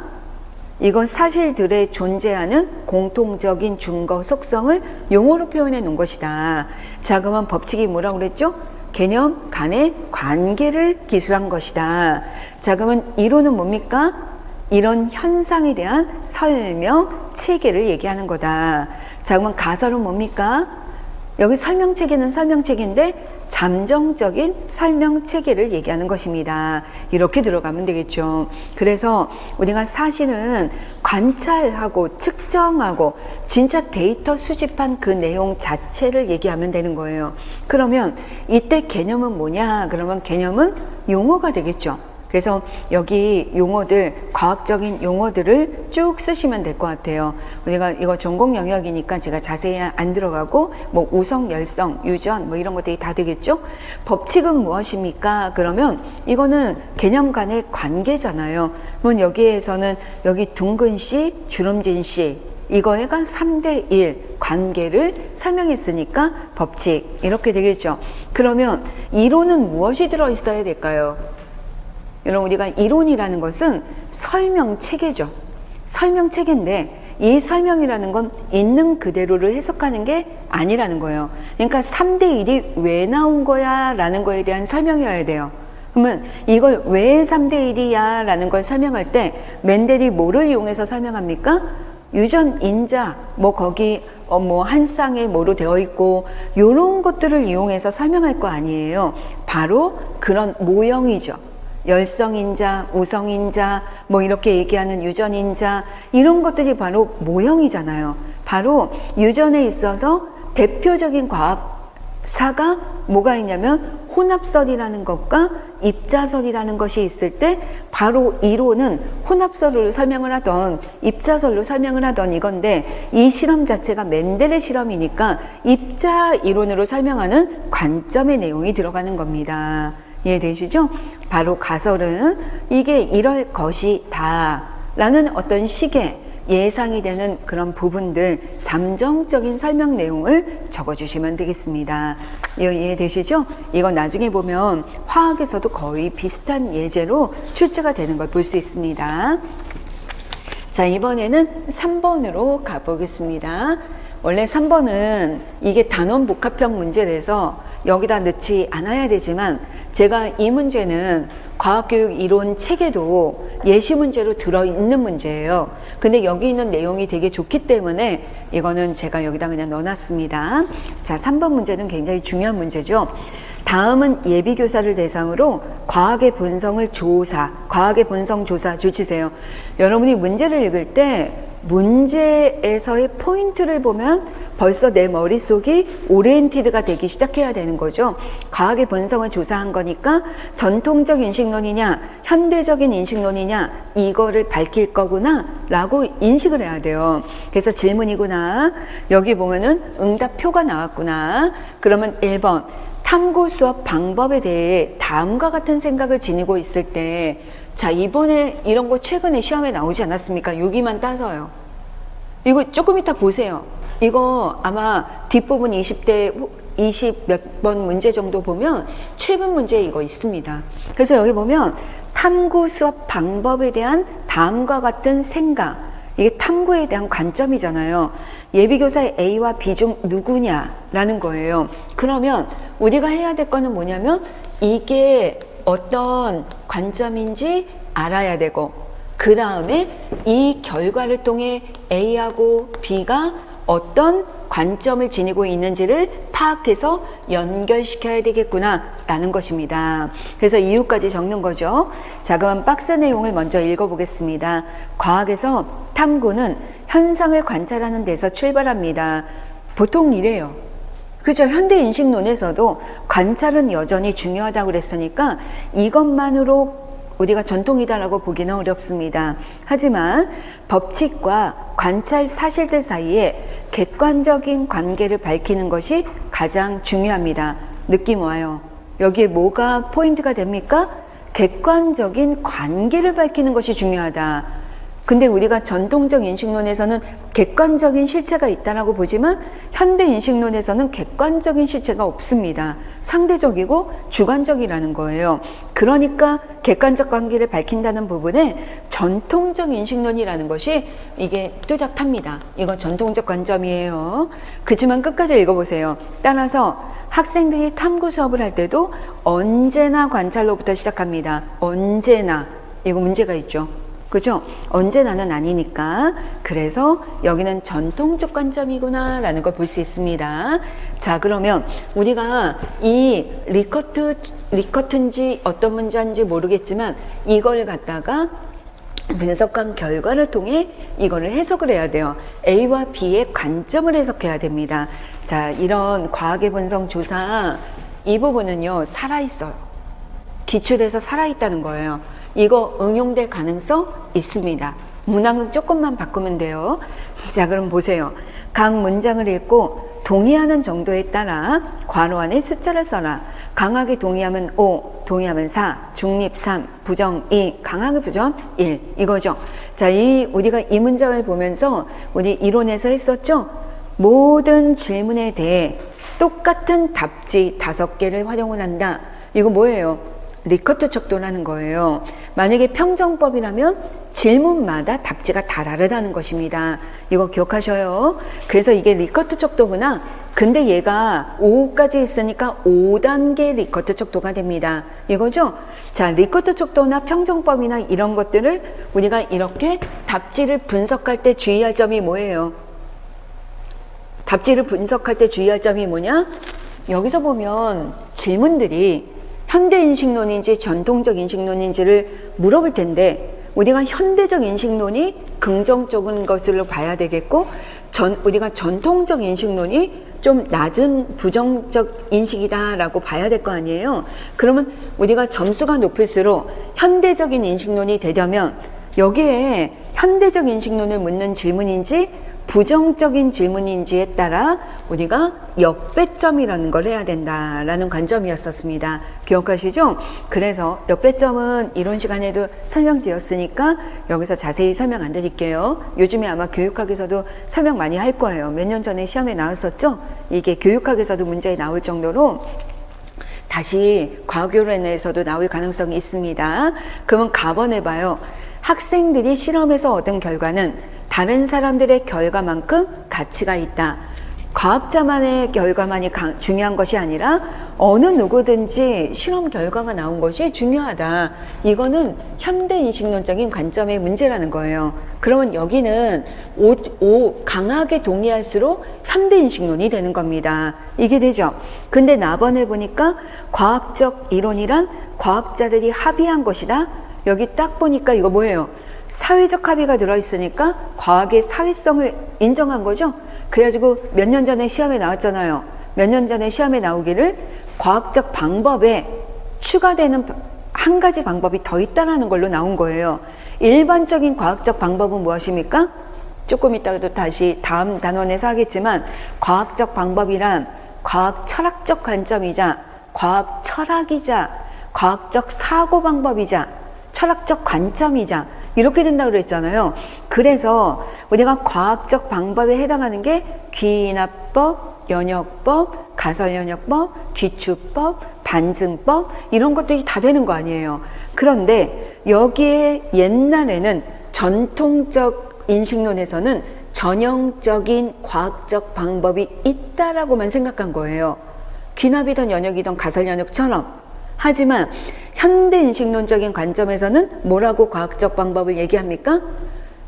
이건 사실들에 존재하는 공통적인 증거 속성을 용어로 표현해 놓은 것이다. 자, 그러면 법칙이 뭐라고 그랬죠? 개념 간의 관계를 기술한 것이다. 자, 그러면 이론은 뭡니까? 이런 현상에 대한 설명 체계를 얘기하는 거다. 자, 그러면 가설은 뭡니까? 여기 설명 체계는 설명 체계인데 잠정적인 설명 체계를 얘기하는 것입니다. 이렇게 들어가면 되겠죠. 그래서 우리가 사실은 관찰하고 측정하고 진짜 데이터 수집한 그 내용 자체를 얘기하면 되는 거예요. 그러면 이때 개념은 뭐냐? 그러면 개념은 용어가 되겠죠. 그래서 여기 용어들, 과학적인 용어들을 쭉 쓰시면 될 것 같아요. 우리가 이거 전공 영역이니까 제가 자세히 안 들어가고 뭐 우성, 열성, 유전 뭐 이런 것들이 다 되겠죠. 법칙은 무엇입니까? 그러면 이거는 개념 간의 관계잖아요. 그러면 여기에서는 여기 둥근 씨, 주름진 씨 이거가 3대1 관계를 설명했으니까 법칙 이렇게 되겠죠. 그러면 이론은 무엇이 들어있어야 될까요? 여러분, 우리가 이론이라는 것은 설명체계죠. 설명체계인데 이 설명이라는 건 있는 그대로를 해석하는 게 아니라는 거예요. 그러니까 3대1이 왜 나온 거야? 라는 거에 대한 설명이어야 돼요. 그러면 이걸 왜 3대1이야? 라는 걸 설명할 때 멘델이 뭐를 이용해서 설명합니까? 유전, 인자, 뭐 거기 뭐 한 쌍에 뭐로 되어 있고 이런 것들을 이용해서 설명할 거 아니에요. 바로 그런 모형이죠. 열성인자, 우성인자, 뭐 이렇게 얘기하는 유전인자 이런 것들이 바로 모형이잖아요. 바로 유전에 있어서 대표적인 과학사가 뭐가 있냐면 혼합설이라는 것과 입자설이라는 것이 있을 때 바로 이론은 혼합설로 설명을 하던 입자설로 설명을 하던 이건데 이 실험 자체가 멘델의 실험이니까 입자 이론으로 설명하는 관점의 내용이 들어가는 겁니다. 이해되시죠? 바로 가설은 이게 이럴 것이다 라는 어떤 식의 예상이 되는 그런 부분들 잠정적인 설명 내용을 적어주시면 되겠습니다. 이해되시죠? 이건 나중에 보면 화학에서도 거의 비슷한 예제로 출제가 되는 걸 볼 수 있습니다. 자, 이번에는 3번으로 가보겠습니다. 원래 3번은 이게 단원 복합형 문제라서 여기다 넣지 않아야 되지만 제가 이 문제는 과학교육 이론 체계도 예시 문제로 들어있는 문제예요. 근데 여기 있는 내용이 되게 좋기 때문에 이거는 제가 여기다 그냥 넣어놨습니다. 자, 3번 문제는 굉장히 중요한 문제죠. 다음은 예비교사를 대상으로 과학의 본성을 조사, 과학의 본성 조사 주치세요. 여러분이 문제를 읽을 때 문제에서의 포인트를 보면 벌써 내 머릿속이 오리엔티드가 되기 시작해야 되는 거죠. 과학의 본성을 조사한 거니까 전통적 인식론이냐 현대적인 인식론이냐 이거를 밝힐 거구나 라고 인식을 해야 돼요. 그래서 질문이구나. 여기 보면은 응답표가 나왔구나. 그러면 1번 탐구 수업 방법에 대해 다음과 같은 생각을 지니고 있을 때 자, 이번에 이런 거 최근에 시험에 나오지 않았습니까? 여기만 따서요. 이거 조금 이따 보세요. 이거 아마 뒷부분 20대 20 몇 번 문제 정도 보면 최근 문제 이거 있습니다. 그래서 여기 보면 탐구 수업 방법에 대한 다음과 같은 생각. 이게 탐구에 대한 관점이잖아요. 예비교사의 A와 B 중 누구냐라는 거예요. 그러면 우리가 해야 될 거는 뭐냐면 이게 어떤 관점인지 알아야 되고, 그 다음에 이 결과를 통해 A하고 B가 어떤 관점을 지니고 있는지를 파악해서 연결시켜야 되겠구나 라는 것입니다. 그래서 이유까지 적는 거죠. 자, 그럼 박스 내용을 먼저 읽어보겠습니다. 과학에서 탐구는 현상을 관찰하는 데서 출발합니다. 보통 이래요. 그죠? 현대인식론에서도 관찰은 여전히 중요하다고 그랬으니까 이것만으로 우리가 전통이다라고 보기는 어렵습니다. 하지만 법칙과 관찰 사실들 사이에 객관적인 관계를 밝히는 것이 가장 중요합니다. 느낌 와요. 여기에 뭐가 포인트가 됩니까? 객관적인 관계를 밝히는 것이 중요하다. 근데 우리가 전통적 인식론에서는 객관적인 실체가 있다라고 보지만 현대 인식론에서는 객관적인 실체가 없습니다. 상대적이고 주관적이라는 거예요. 그러니까 객관적 관계를 밝힌다는 부분에 전통적 인식론이라는 것이 이게 뚜렷합니다. 이거 전통적 관점이에요. 그렇지만 끝까지 읽어보세요. 따라서 학생들이 탐구 수업을 할 때도 언제나 관찰로부터 시작합니다. 언제나. 이거 문제가 있죠. 그죠? 언제나는 아니니까. 그래서 여기는 전통적 관점이구나 라는 걸 볼 수 있습니다. 자, 그러면 우리가 이 리커트인지 어떤 문제인지 모르겠지만 이걸 갖다가 분석한 결과를 통해 이거를 해석을 해야 돼요. A와 B의 관점을 해석해야 됩니다. 자, 이런 과학의 분석 조사 이 부분은요, 살아있어요. 기출에서 살아있다는 거예요. 이거 응용될 가능성 있습니다. 문항은 조금만 바꾸면 돼요. 자, 그럼 보세요. 각 문장을 읽고 동의하는 정도에 따라 괄호 안에 숫자를 써라. 강하게 동의하면 5, 동의하면 4, 중립 3, 부정 2, 강하게 부정 1 이거죠. 자, 우리가 이 문장을 보면서 우리 이론에서 했었죠. 모든 질문에 대해 똑같은 답지 5개를 활용을 한다. 이거 뭐예요? 리커트 척도라는 거예요. 만약에 평정법이라면 질문마다 답지가 다 다르다는 것입니다. 이거 기억하셔요. 그래서 이게 리커트 척도구나. 근데 얘가 5까지 있으니까 5단계 리커트 척도가 됩니다. 이거죠? 자, 리커트 척도나 평정법이나 이런 것들을 우리가 이렇게 답지를 분석할 때 주의할 점이 뭐예요? 답지를 분석할 때 주의할 점이 뭐냐? 여기서 보면 질문들이 현대 인식론인지 전통적 인식론인지를 물어볼 텐데 우리가 현대적 인식론이 긍정적인 것으로 봐야 되겠고 우리가 전통적 인식론이 좀 낮은 부정적 인식이다라고 봐야 될 거 아니에요. 그러면 우리가 점수가 높을수록 현대적인 인식론이 되려면 여기에 현대적 인식론을 묻는 질문인지 부정적인 질문인지에 따라 우리가 역배점이라는 걸 해야 된다라는 관점이었었습니다. 기억하시죠? 그래서 역배점은 이론 시간에도 설명드렸으니까 여기서 자세히 설명 안 드릴게요. 요즘에 아마 교육학에서도 설명 많이 할 거예요. 몇 년 전에 시험에 나왔었죠? 이게 교육학에서도 문제에 나올 정도로 다시 과학교론에서도 나올 가능성이 있습니다. 그러면 가번해봐요. 학생들이 실험에서 얻은 결과는 다른 사람들의 결과만큼 가치가 있다. 과학자만의 결과만이 중요한 것이 아니라 어느 누구든지 실험 결과가 나온 것이 중요하다. 이거는 현대인식론적인 관점의 문제라는 거예요. 그러면 여기는 강하게 동의할수록 현대인식론이 되는 겁니다. 이게 되죠. 근데 나번에 보니까 과학적 이론이란 과학자들이 합의한 것이다. 여기 딱 보니까 이거 뭐예요? 사회적 합의가 들어있으니까 과학의 사회성을 인정한 거죠. 그래가지고 몇 년 전에 시험에 나왔잖아요. 몇 년 전에 시험에 나오기를 과학적 방법에 추가되는 한 가지 방법이 더 있다라는 걸로 나온 거예요. 일반적인 과학적 방법은 무엇입니까? 조금 이따가도 다시 다음 단원에서 하겠지만 과학적 방법이란 과학 철학적 관점이자 과학 철학이자 과학적 사고 방법이자 철학적 관점이자 이렇게 된다고 그랬잖아요. 그래서 우리가 과학적 방법에 해당하는 게 귀납법, 연역법, 가설연역법, 기출법, 반증법 이런 것들이 다 되는 거 아니에요. 그런데 여기에 옛날에는 전통적 인식론에서는 전형적인 과학적 방법이 있다라고만 생각한 거예요. 귀납이든 연역이든 가설연역처럼. 하지만 현대인식론적인 관점에서는 뭐라고 과학적 방법을 얘기합니까?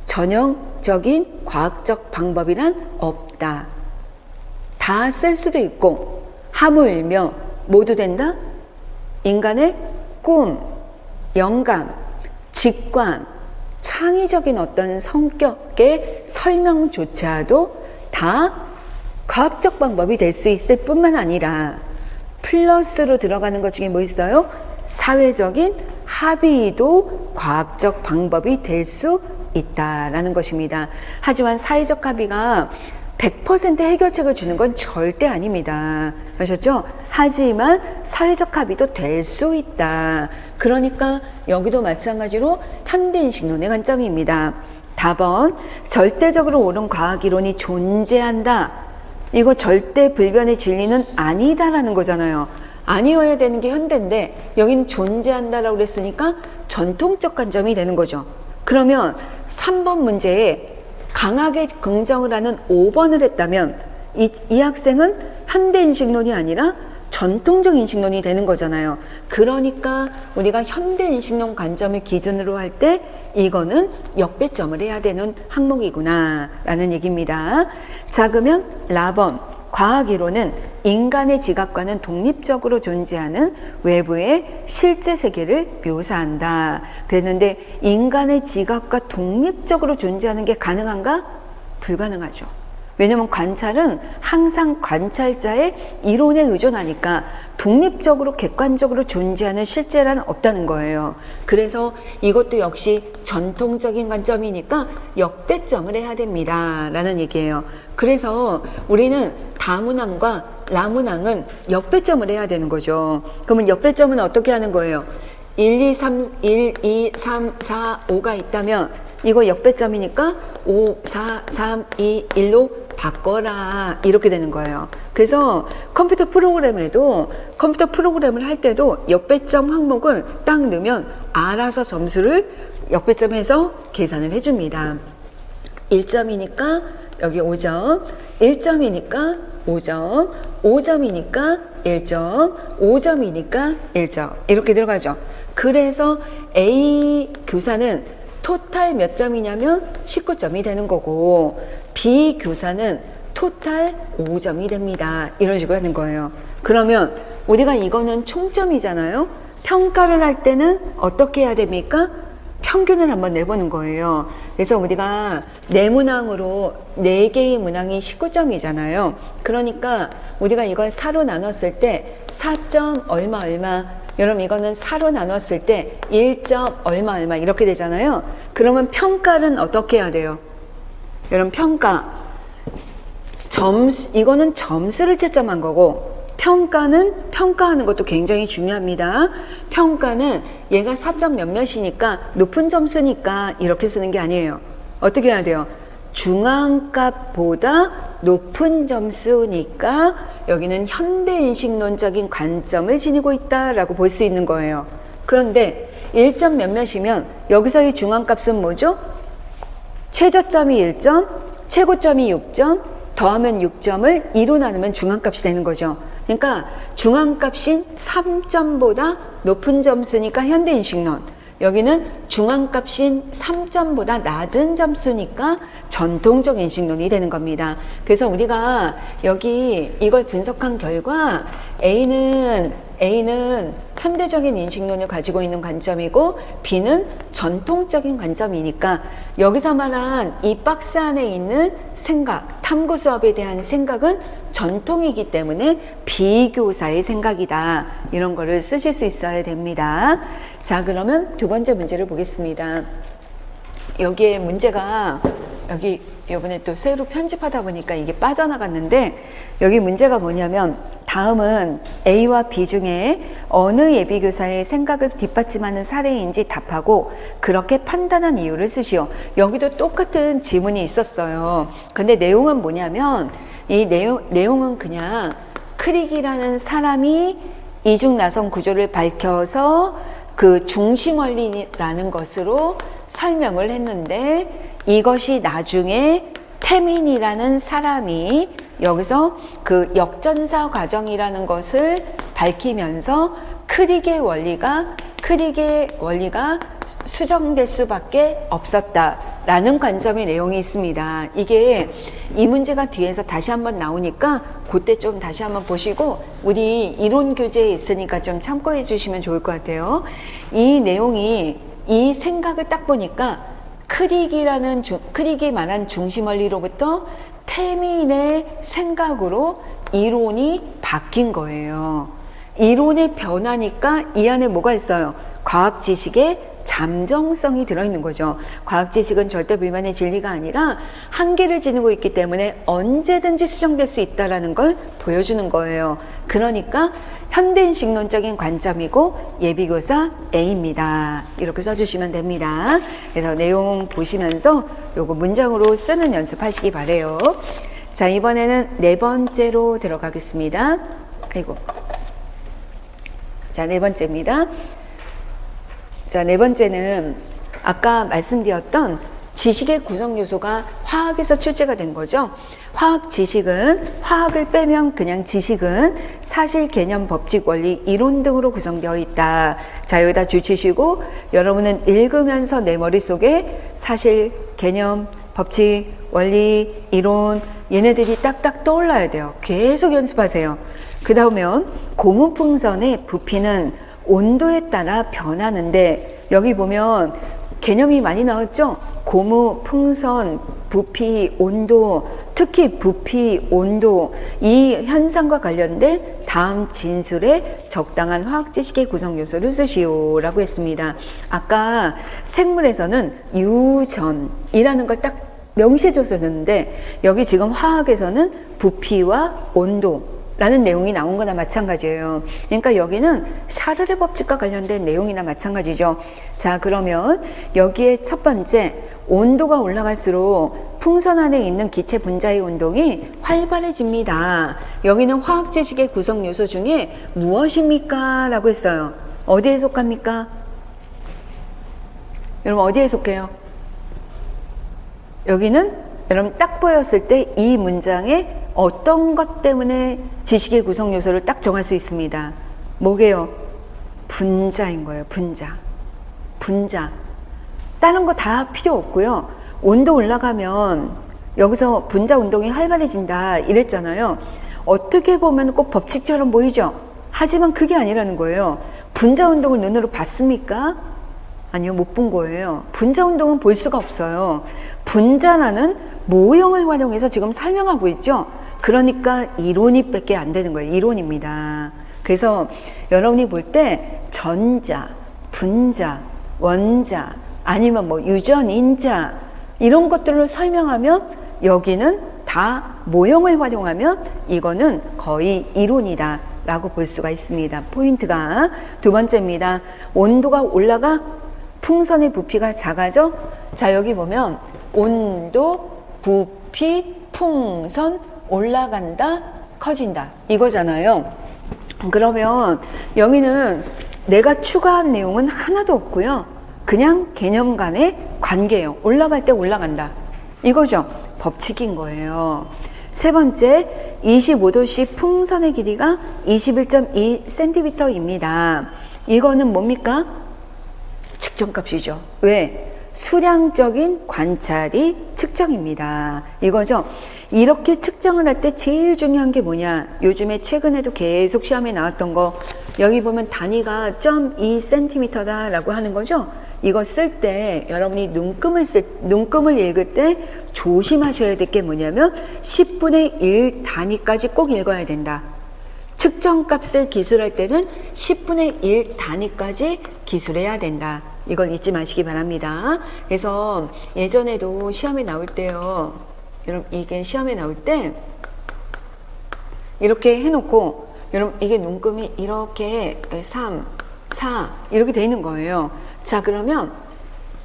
전형적인 과학적 방법이란 없다. 다 쓸 수도 있고 하물며 모두 된다? 인간의 꿈, 영감, 직관, 창의적인 어떤 성격의 설명조차도 다 과학적 방법이 될 수 있을 뿐만 아니라 플러스로 들어가는 것 중에 뭐 있어요? 사회적인 합의도 과학적 방법이 될 수 있다라는 것입니다. 하지만 사회적 합의가 100% 해결책을 주는 건 절대 아닙니다. 아셨죠? 하지만 사회적 합의도 될 수 있다. 그러니까 여기도 마찬가지로 현대인식론의 관점입니다. 답은 절대적으로 옳은 과학이론이 존재한다. 이거 절대 불변의 진리는 아니다라는 거잖아요. 아니어야 되는 게 현대인데 여긴 존재한다라고 그랬으니까 전통적 관점이 되는 거죠. 그러면 3번 문제에 강하게 긍정을 하는 5번을 했다면 이 학생은 현대인식론이 아니라 전통적 인식론이 되는 거잖아요. 그러니까 우리가 현대인식론 관점을 기준으로 할 때 이거는 역배점을 해야 되는 항목이구나 라는 얘기입니다. 자, 그러면 라번 과학이론은 인간의 지각과는 독립적으로 존재하는 외부의 실제 세계를 묘사한다. 그랬는데 인간의 지각과 독립적으로 존재하는 게 가능한가? 불가능하죠. 왜냐하면 관찰은 항상 관찰자의 이론에 의존하니까 독립적으로 객관적으로 존재하는 실제란 없다는 거예요. 그래서 이것도 역시 전통적인 관점이니까 역배점을 해야 됩니다 라는 얘기예요. 그래서 우리는 다문항과 라문항은 역배점을 해야 되는 거죠. 그러면 역배점은 어떻게 하는 거예요? 1, 2, 3, 4, 5가 있다면 이거 역배점이니까 5, 4, 3, 2, 1로 바꿔라 이렇게 되는 거예요. 그래서 컴퓨터 프로그램에도 컴퓨터 프로그램을 할 때도 역배점 항목을 딱 넣으면 알아서 점수를 역배점해서 계산을 해줍니다. 1점이니까 여기 5점, 1점이니까 5점, 5점이니까 1점, 5점이니까 1점 이렇게 들어가죠. 그래서 A 교사는 토탈 몇 점이냐면 19점이 되는 거고 B 교사는 토탈 5점이 됩니다. 이런 식으로 하는 거예요. 그러면 우리가 이거는 총점이잖아요. 평가를 할 때는 어떻게 해야 됩니까? 평균을 한번 내보는 거예요. 그래서 우리가 네 문항으로 4개의 문항이 19점이잖아요. 그러니까 우리가 이걸 4로 나눴을 때 4점 얼마 여러분 이거는 4로 나눴을 때 1점 얼마 이렇게 되잖아요. 그러면 평가는 어떻게 해야 돼요? 여러분 평가 점수 이거는 점수를 채점한 거고 평가는 평가하는 것도 굉장히 중요합니다. 평가는 얘가 4점 몇몇이니까 높은 점수니까 이렇게 쓰는 게 아니에요. 어떻게 해야 돼요? 중앙값보다 높은 점수니까 여기는 현대인식론적인 관점을 지니고 있다라고 볼 수 있는 거예요. 그런데 1점 몇몇이면 여기서 이 중앙값은 뭐죠? 최저점이 1점, 최고점이 6점, 더하면 6점을 2로 나누면 중앙값이 되는 거죠. 그러니까 중앙값인 3점보다 높은 점수니까 현대인식론. 여기는 중앙값인 3점보다 낮은 점수니까 전통적 인식론이 되는 겁니다. 그래서 우리가 여기 이걸 분석한 결과 A는 현대적인 인식론을 가지고 있는 관점이고 B는 전통적인 관점이니까 여기서 말한 이 박스 안에 있는 생각, 탐구 수업에 대한 생각은 전통이기 때문에 비교사의 생각이다. 이런 거를 쓰실 수 있어야 됩니다. 자, 그러면 두 번째 문제를 보겠습니다. 여기에 문제가 이번에 또 새로 편집하다 보니까 이게 빠져나갔는데 여기 문제가 뭐냐면 다음은 A와 B 중에 어느 예비교사의 생각을 뒷받침하는 사례인지 답하고 그렇게 판단한 이유를 쓰시오. 여기도 똑같은 지문이 있었어요. 근데 내용은 뭐냐면 이 내용은 그냥 크릭이라는 사람이 이중나선 구조를 밝혀서 그 중심원리라는 것으로 설명을 했는데 이것이 나중에 태민이라는 사람이 여기서 그 역전사 과정이라는 것을 밝히면서 크릭의 원리가 수정될 수밖에 없었다라는 관점의 내용이 있습니다. 이게 이 문제가 뒤에서 다시 한번 나오니까 그때 좀 다시 한번 보시고 우리 이론 교재에 있으니까 좀 참고해 주시면 좋을 것 같아요. 이 내용이 이 생각을 딱 보니까 크릭이 말한 중심 원리로부터 태민의 생각으로 이론이 바뀐 거예요. 이론의 변화니까 이 안에 뭐가 있어요? 과학 지식의 잠정성이 들어있는 거죠. 과학 지식은 절대 불만의 진리가 아니라 한계를 지니고 있기 때문에 언제든지 수정될 수 있다는 걸 보여주는 거예요. 그러니까 현대인식론적인 관점이고 예비교사 A입니다. 이렇게 써주시면 됩니다. 그래서 내용 보시면서 요거 문장으로 쓰는 연습하시기 바래요. 자, 이번에는 네 번째로 들어가겠습니다. 아이고. 자, 네 번째입니다. 자, 네 번째는 아까 말씀드렸던 지식의 구성 요소가 화학에서 출제가 된 거죠. 화학 지식은 화학을 빼면 그냥 지식은 사실, 개념, 법칙, 원리, 이론 등으로 구성되어 있다. 자, 여기다 줄치시고 여러분은 읽으면서 내 머릿속에 사실, 개념, 법칙, 원리, 이론 얘네들이 딱딱 떠올라야 돼요. 계속 연습하세요. 그 다음에 고무풍선의 부피는 온도에 따라 변하는데 여기 보면 개념이 많이 나왔죠? 고무, 풍선, 부피, 온도, 특히 부피, 온도 이 현상과 관련된 다음 진술에 적당한 화학 지식의 구성 요소를 쓰시오라고 했습니다. 아까 생물에서는 유전이라는 걸 딱 명시해 줬었는데 여기 지금 화학에서는 부피와 온도라는 내용이 나온 거나 마찬가지예요. 그러니까 여기는 샤르르 법칙과 관련된 내용이나 마찬가지죠. 자, 그러면 여기에 첫 번째 온도가 올라갈수록 풍선 안에 있는 기체 분자의 운동이 활발해집니다. 여기는 화학 지식의 구성 요소 중에 무엇입니까? 라고 했어요. 어디에 속합니까? 여러분 어디에 속해요? 여기는 여러분 딱 보였을 때 이 문장에 어떤 것 때문에 지식의 구성 요소를 딱 정할 수 있습니다. 뭐게요? 분자인 거예요. 분자. 다른 거 다 필요 없고요. 온도 올라가면 여기서 분자 운동이 활발해진다 이랬잖아요. 어떻게 보면 꼭 법칙처럼 보이죠? 하지만 그게 아니라는 거예요. 분자 운동을 눈으로 봤습니까? 아니요, 못 본 거예요. 분자 운동은 볼 수가 없어요. 분자라는 모형을 활용해서 지금 설명하고 있죠? 그러니까 이론이 밖에 안 되는 거예요. 이론입니다. 그래서 여러분이 볼 때 전자, 분자, 원자, 아니면 뭐 유전, 인자 이런 것들을 설명하면 여기는 다 모형을 활용하면 이거는 거의 이론이다 라고 볼 수가 있습니다. 포인트가 두 번째입니다. 온도가 올라가 풍선의 부피가 작아져. 자, 여기 보면 온도, 부피, 풍선 올라간다, 커진다 이거잖아요. 그러면 여기는 내가 추가한 내용은 하나도 없고요. 그냥 개념 간의 관계예요. 올라갈 때 올라간다. 이거죠. 법칙인 거예요. 세 번째, 25도씨 풍선의 길이가 21.2cm입니다. 이거는 뭡니까? 측정값이죠. 왜? 수량적인 관찰이 측정입니다. 이거죠. 이렇게 측정을 할 때 제일 중요한 게 뭐냐? 요즘에 최근에도 계속 시험에 나왔던 거 여기 보면 단위가 0.2cm다 라고 하는 거죠. 이거 쓸 때 여러분이 눈금을 읽을 때 조심하셔야 될 게 뭐냐면 10분의 1 단위까지 꼭 읽어야 된다. 측정값을 기술할 때는 10분의 1 단위까지 기술해야 된다. 이걸 잊지 마시기 바랍니다. 그래서 예전에도 시험에 나올 때요. 여러분 이게 시험에 나올 때 이렇게 해놓고 여러분 이게 눈금이 이렇게 3, 4 이렇게 돼 있는 거예요. 자 그러면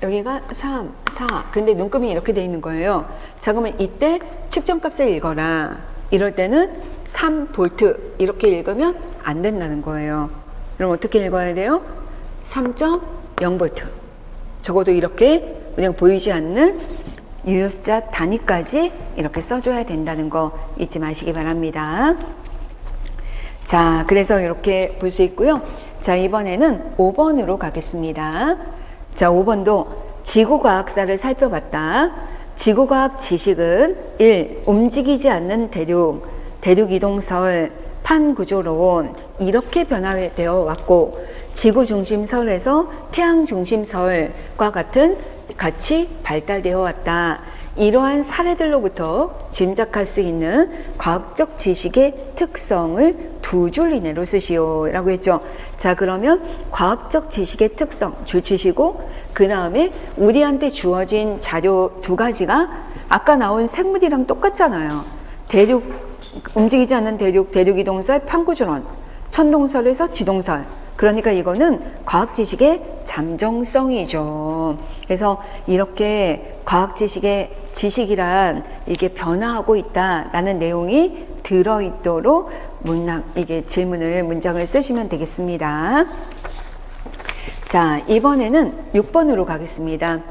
여기가 3, 4 근데 눈금이 이렇게 돼 있는 거예요. 자 그러면 이때 측정값을 읽어라. 이럴 때는 3V 이렇게 읽으면 안 된다는 거예요. 그럼 어떻게 읽어야 돼요? 3.0V 적어도 이렇게 그냥 보이지 않는 유효숫자 단위까지 이렇게 써줘야 된다는 거 잊지 마시기 바랍니다. 자, 그래서 이렇게 볼 수 있고요. 자, 이번에는 5번으로 가겠습니다. 자, 5번도 지구과학사를 살펴봤다. 지구과학 지식은 1. 움직이지 않는 대륙, 대륙이동설, 판구조론 이렇게 변화되어 왔고 지구중심설에서 태양중심설과 같이 발달되어 왔다. 이러한 사례들로부터 짐작할 수 있는 과학적 지식의 특성을 두 줄 이내로 쓰시오 라고 했죠. 자 그러면 과학적 지식의 특성 줄치시고 그 다음에 우리한테 주어진 자료 두 가지가 아까 나온 생물이랑 똑같잖아요. 대륙 움직이지 않는 대륙, 대륙이동설, 판구조론, 천동설에서 지동설. 그러니까 이거는 과학 지식의 잠정성이죠. 그래서 이렇게 과학 지식의 지식이란 이게 변화하고 있다라는 내용이 들어있도록 이게 문장을 쓰시면 되겠습니다. 자, 이번에는 6번으로 가겠습니다.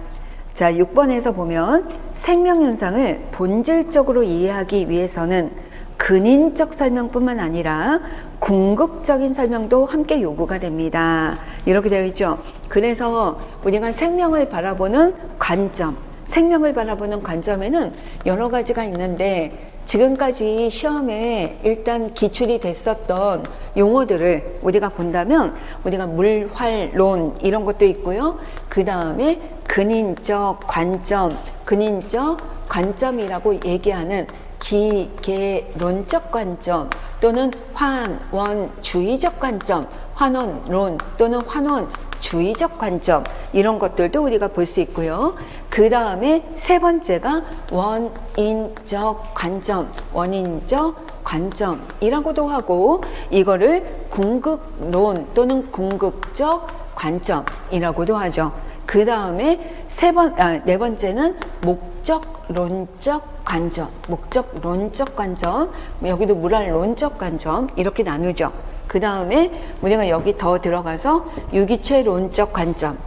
자, 6번에서 보면 생명현상을 본질적으로 이해하기 위해서는 근인적 설명뿐만 아니라 궁극적인 설명도 함께 요구가 됩니다. 이렇게 되어 있죠. 그래서 우리가 생명을 바라보는 관점에는 여러 가지가 있는데 지금까지 시험에 일단 기출이 됐었던 용어들을 우리가 본다면 우리가 물활론 이런 것도 있고요. 그 다음에 근인적 관점이라고 얘기하는 기계론적 관점 또는 환원주의적 관점, 환원론 또는 환원주의적 관점 이런 것들도 우리가 볼 수 있고요. 그 다음에 세 번째가 원인적 관점이라고도 하고 이거를 궁극론 또는 궁극적 관점이라고도 하죠. 그 다음에 네 번째는 목적론적 관점, 여기도 물활론적 관점 이렇게 나누죠. 그 다음에 우리가 여기 더 들어가서 유기체론적 관점,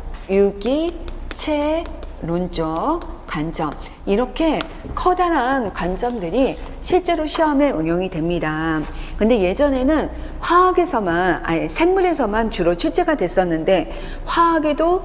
이렇게 커다란 관점들이 실제로 시험에 응용이 됩니다. 근데 예전에는 생물에서만 주로 출제가 됐었는데 화학에도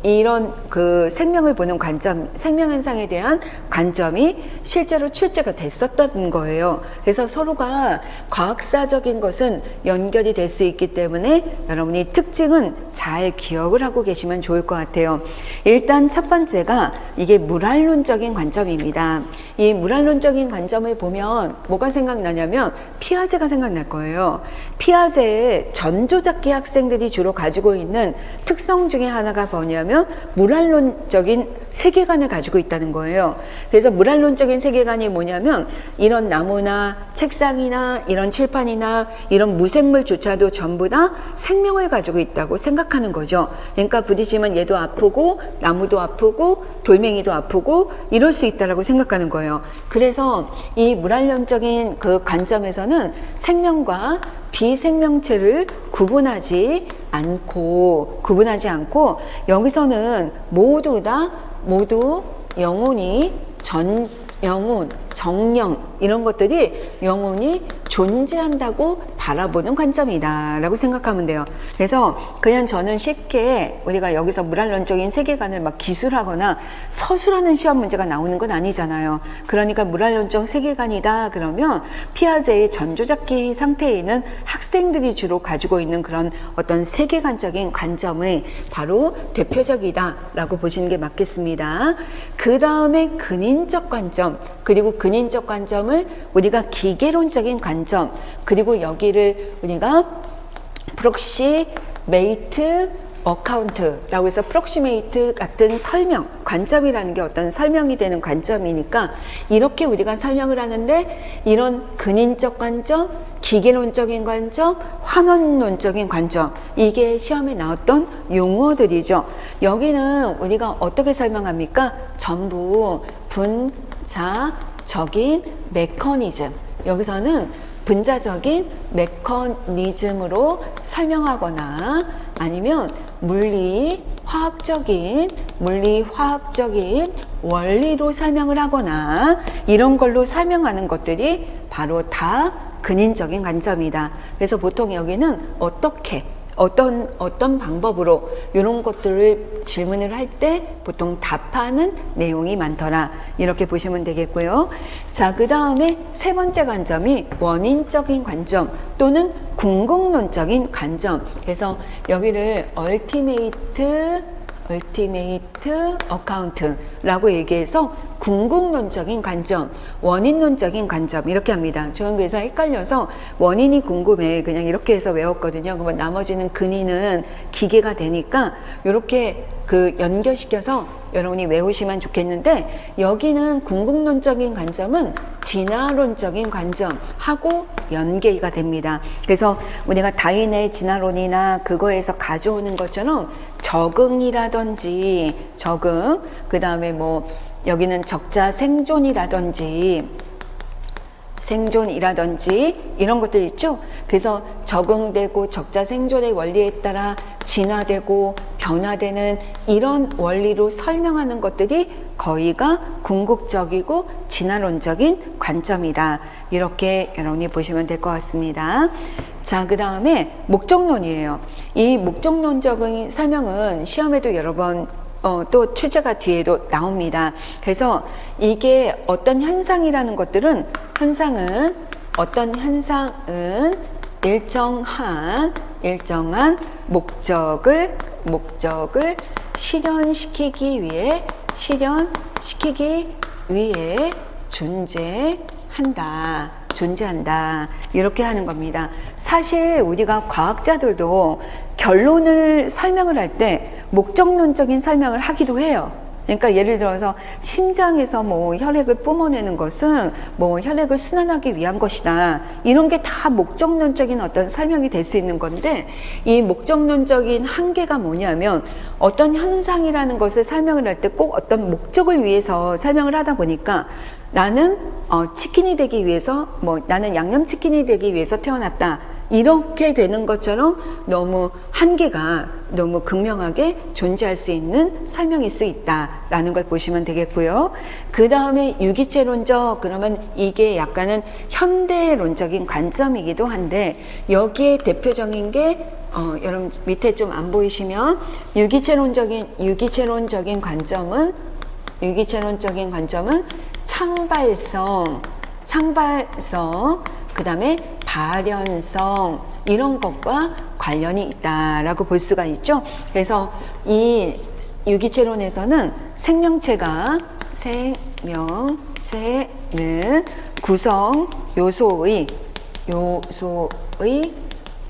이런 그 생명을 보는 관점, 생명현상에 대한 관점이 실제로 출제가 됐었던 거예요. 그래서 서로가 과학사적인 것은 연결이 될 수 있기 때문에 여러분이 특징은 잘 기억을 하고 계시면 좋을 것 같아요. 일단 첫 번째가 이게 물활론적인 관점입니다. 이 물활론적인 관점을 보면 뭐가 생각나냐면 피아제가 생각날 거예요. 피아제의 전조잡기 학생들이 주로 가지고 있는 특성 중에 하나가 뭐냐면 물활론적인 세계관을 가지고 있다는 거예요. 그래서 물활론적인 세계관이 뭐냐면 이런 나무나 책상이나 이런 칠판이나 이런 무생물조차도 전부 다 생명을 가지고 있다고 생각하는 거죠. 그러니까 부딪히면 얘도 아프고 나무도 아프고 돌멩이도 아프고 이럴 수 있다라고 생각하는 거예요. 그래서 이 물활론적인 그 관점에서는 생명과 비생명체를 구분하지 않고 여기서는 모두 영혼이 정령 이런 것들이 영혼이 존재한다고 바라보는 관점이다 라고 생각하면 돼요. 그래서 그냥 저는 쉽게 우리가 여기서 물활론적인 세계관을 막 기술하거나 서술하는 시험 문제가 나오는 건 아니잖아요. 그러니까 물활론적 세계관이다 그러면 피아제의 전조잡기 상태에 있는 학생들이 주로 가지고 있는 그런 어떤 세계관적인 관점의 바로 대표적이다 라고 보시는 게 맞겠습니다. 그 다음에 근인적 관점, 그리고 근인적 관점을 우리가 기계론적인 관점, 그리고 여기를 우리가 프록시, 메이트, 어카운트라고 해서 프록시메이트 같은 설명, 관점이라는 게 어떤 설명이 되는 관점이니까 이렇게 우리가 설명을 하는데 이런 근인적 관점, 기계론적인 관점, 환원론적인 관점, 이게 시험에 나왔던 용어들이죠. 여기는 우리가 어떻게 설명합니까? 전부 분자적인 메커니즘, 여기서는 분자적인 메커니즘으로 설명하거나 아니면 물리화학적인 원리로 설명을 하거나 이런 걸로 설명하는 것들이 바로 다 근인적인 관점이다. 그래서 보통 여기는 어떻게 어떤 방법으로 이런 것들을 질문을 할 때 보통 답하는 내용이 많더라. 이렇게 보시면 되겠고요. 자, 그 다음에 세 번째 관점이 원인적인 관점 또는 궁극론적인 관점. 그래서 여기를 얼티메이트 어카운트라고 얘기해서 궁극론적인 관점, 원인론적인 관점 이렇게 합니다. 저는 그래서 헷갈려서 원인이 궁금해 그냥 이렇게 해서 외웠거든요. 그러면 나머지는 근인은 기계가 되니까 이렇게 그 연결시켜서 여러분이 외우시면 좋겠는데 여기는 궁극론적인 관점은 진화론적인 관점하고 연계가 됩니다. 그래서 우리가 다윈의 진화론이나 그거에서 가져오는 것처럼 적응이라든지 그 다음에 뭐 여기는 적자 생존이라든지 이런 것들 있죠. 그래서 적응되고 적자 생존의 원리에 따라 진화되고 변화되는 이런 원리로 설명하는 것들이 거의가 궁극적이고 진화론적인 관점이다. 이렇게 여러분이 보시면 될 것 같습니다. 자, 그 다음에 목적론이에요. 이 목적론적인 설명은 시험에도 여러 번 또 출제가 뒤에도 나옵니다. 그래서 이게 어떤 현상이라는 것들은 어떤 현상은 일정한 목적을 실현시키기 위해 존재한다. 이렇게 하는 겁니다. 사실 우리가 과학자들도 결론을 설명을 할 때 목적론적인 설명을 하기도 해요. 그러니까 예를 들어서 심장에서 뭐 혈액을 뿜어내는 것은 뭐 혈액을 순환하기 위한 것이다. 이런 게 다 목적론적인 어떤 설명이 될 수 있는 건데 이 목적론적인 한계가 뭐냐면 어떤 현상이라는 것을 설명을 할 때 꼭 어떤 목적을 위해서 설명을 하다 보니까 나는 치킨이 되기 위해서 나는 양념치킨이 되기 위해서 태어났다. 이렇게 되는 것처럼 너무 한계가 너무 극명하게 존재할 수 있는 설명일 수 있다라는 걸 보시면 되겠고요. 그 다음에 유기체론적, 그러면 이게 약간은 현대론적인 관점이기도 한데 여기에 대표적인 게 여러분 밑에 좀 안 보이시면 유기체론적인 관점은 창발성, 그 다음에 발현성 이런 것과 관련이 있다라고 볼 수가 있죠. 그래서 이 유기체론에서는 생명체는 구성 요소의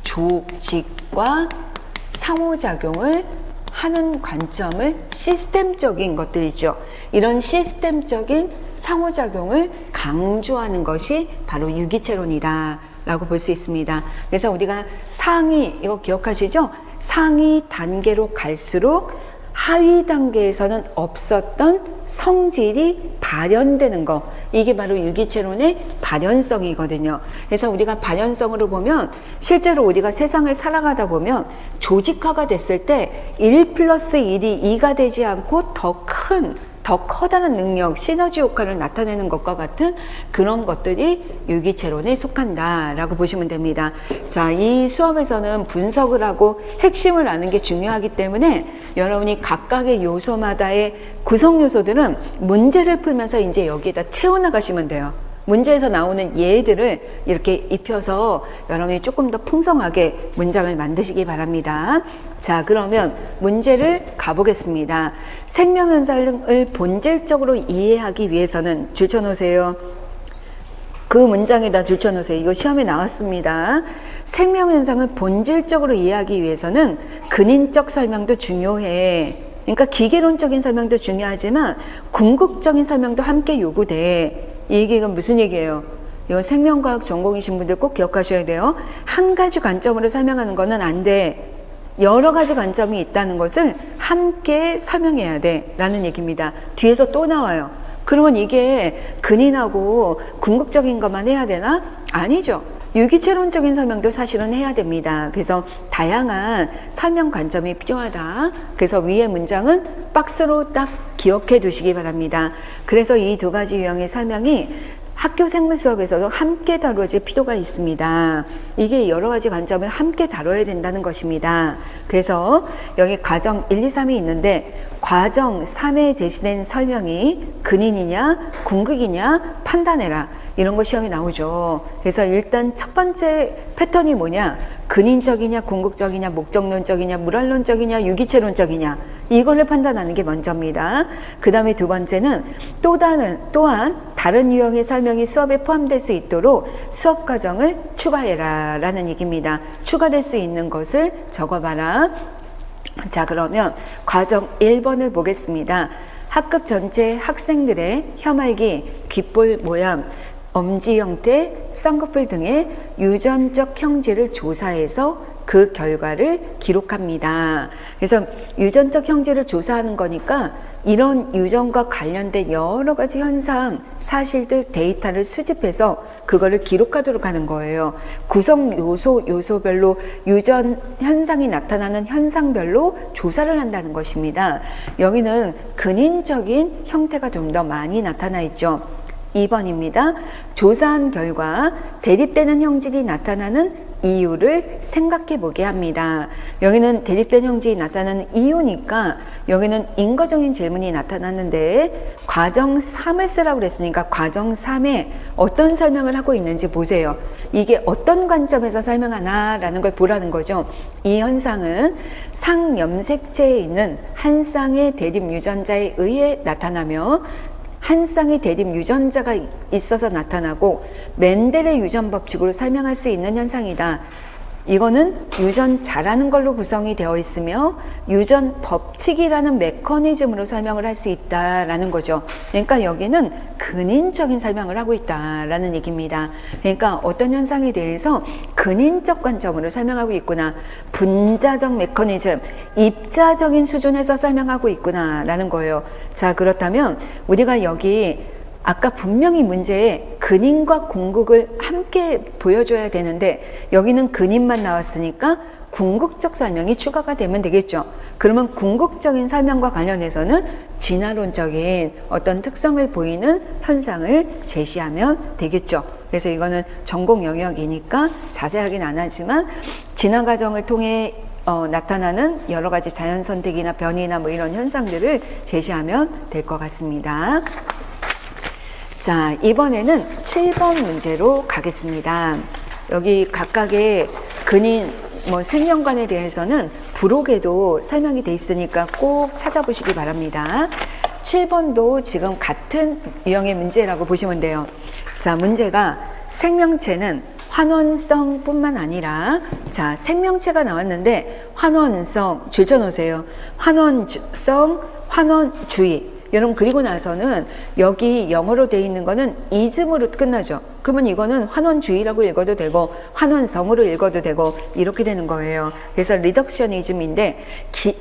조직과 상호작용을 하는 관점을 시스템적인 것들이죠. 이런 시스템적인 상호작용을 강조하는 것이 바로 유기체론이다 라고 볼 수 있습니다. 그래서 우리가 이거 기억하시죠? 상위 단계로 갈수록 하위 단계에서는 없었던 성질이 발현되는 거, 이게 바로 유기체론의 발현성이거든요. 그래서 우리가 발현성으로 보면 실제로 우리가 세상을 살아가다 보면 조직화가 됐을 때 1+1이 2가 되지 않고 더 커다란 능력, 시너지 효과를 나타내는 것과 같은 그런 것들이 유기체론에 속한다라고 보시면 됩니다. 자, 이 수업에서는 분석을 하고 핵심을 아는 게 중요하기 때문에 여러분이 각각의 요소마다의 구성 요소들은 문제를 풀면서 이제 여기에다 채워나가시면 돼요. 문제에서 나오는 예들을 이렇게 입혀서 여러분이 조금 더 풍성하게 문장을 만드시기 바랍니다. 자, 그러면 문제를 가보겠습니다. 생명현상을 본질적으로 이해하기 위해서는 줄쳐놓으세요. 그 문장에다 들춰놓으세요. 이거 시험에 나왔습니다. 생명현상을 본질적으로 이해하기 위해서는 근인적 설명도 중요해. 그러니까 기계론적인 설명도 중요하지만 궁극적인 설명도 함께 요구돼. 이 얘기가 무슨 얘기예요? 이거 생명과학 전공이신 분들 꼭 기억하셔야 돼요. 한 가지 관점으로 설명하는 거는 안 돼. 여러 가지 관점이 있다는 것을 함께 설명해야 돼 라는 얘기입니다. 뒤에서 또 나와요. 그러면 이게 근인하고 궁극적인 것만 해야 되나? 아니죠. 유기체론적인 설명도 사실은 해야 됩니다. 그래서 다양한 설명 관점이 필요하다. 그래서 위의 문장은 박스로 딱 기억해 두시기 바랍니다. 그래서 이 두 가지 유형의 설명이 학교 생물 수업에서도 함께 다루어질 필요가 있습니다. 이게 여러 가지 관점을 함께 다뤄야 된다는 것입니다. 그래서 여기 과정 1, 2, 3이 있는데 과정 3에 제시된 설명이 근인이냐 궁극이냐 판단해라. 이런 거 시험에 나오죠. 그래서 일단 첫 번째 패턴이 뭐냐? 근인적이냐 궁극적이냐 목적론적이냐 물환론적이냐 유기체론적이냐 이거를 판단하는 게 먼저입니다. 그 다음에 두 번째는 또한 다른 유형의 설명이 수업에 포함될 수 있도록 수업 과정을 추가해라 라는 얘기입니다. 추가될 수 있는 것을 적어봐라. 자, 그러면 과정 1번을 보겠습니다. 학급 전체 학생들의 혀말기, 귓볼 모양, 엄지 형태, 쌍꺼풀 등의 유전적 형질을 조사해서 그 결과를 기록합니다. 그래서 유전적 형질을 조사하는 거니까 이런 유전과 관련된 여러 가지 현상, 사실들, 데이터를 수집해서 그거를 기록하도록 하는 거예요. 구성 요소별로 유전 현상이 나타나는 현상별로 조사를 한다는 것입니다. 여기는 근인적인 형태가 좀 더 많이 나타나 있죠. 2번입니다. 조사한 결과 대립되는 형질이 나타나는 이유를 생각해 보게 합니다. 여기는 대립된 형질이 나타나는 이유니까 여기는 인과적인 질문이 나타났는데 과정 3을 쓰라고 그랬으니까 과정 3에 어떤 설명을 하고 있는지 보세요. 이게 어떤 관점에서 설명하나 라는 걸 보라는 거죠. 이 현상은 상염색체에 있는 한 쌍의 대립 유전자에 의해 나타나며 한 쌍의 대립 유전자가 있어서 나타나고 멘델의 유전 법칙으로 설명할 수 있는 현상이다. 이거는 유전자라는 걸로 구성이 되어 있으며 유전 법칙이라는 메커니즘으로 설명을 할 수 있다라는 거죠. 그러니까 여기는 근인적인 설명을 하고 있다라는 얘기입니다. 그러니까 어떤 현상에 대해서 근인적 관점으로 설명하고 있구나. 분자적 메커니즘, 입자적인 수준에서 설명하고 있구나라는 거예요. 자, 그렇다면 우리가 여기 아까 분명히 문제에 근인과 궁극을 함께 보여줘야 되는데 여기는 근인만 나왔으니까 궁극적 설명이 추가가 되면 되겠죠. 그러면 궁극적인 설명과 관련해서는 진화론적인 어떤 특성을 보이는 현상을 제시하면 되겠죠. 그래서 이거는 전공 영역이니까 자세하게는 안 하지만 진화 과정을 통해 나타나는 여러 가지 자연 선택이나 변이나 뭐 이런 현상들을 제시하면 될 것 같습니다. 자, 이번에는 7번 문제로 가겠습니다. 여기 각각의 근인 생명관에 대해서는 부록에도 설명이 돼 있으니까 꼭 찾아보시기 바랍니다. 7번도 지금 같은 유형의 문제라고 보시면 돼요. 자, 문제가 생명체는 환원성 뿐만 아니라 자, 생명체가 나왔는데 환원성 줄쳐놓으세요. 환원성, 환원주의. 여러분 그리고 나서는 여기 영어로 돼 있는 거는 이즘으로 끝나죠. 그러면 이거는 환원주의라고 읽어도 되고 환원성으로 읽어도 되고 이렇게 되는 거예요. 그래서 리덕셔니즘인데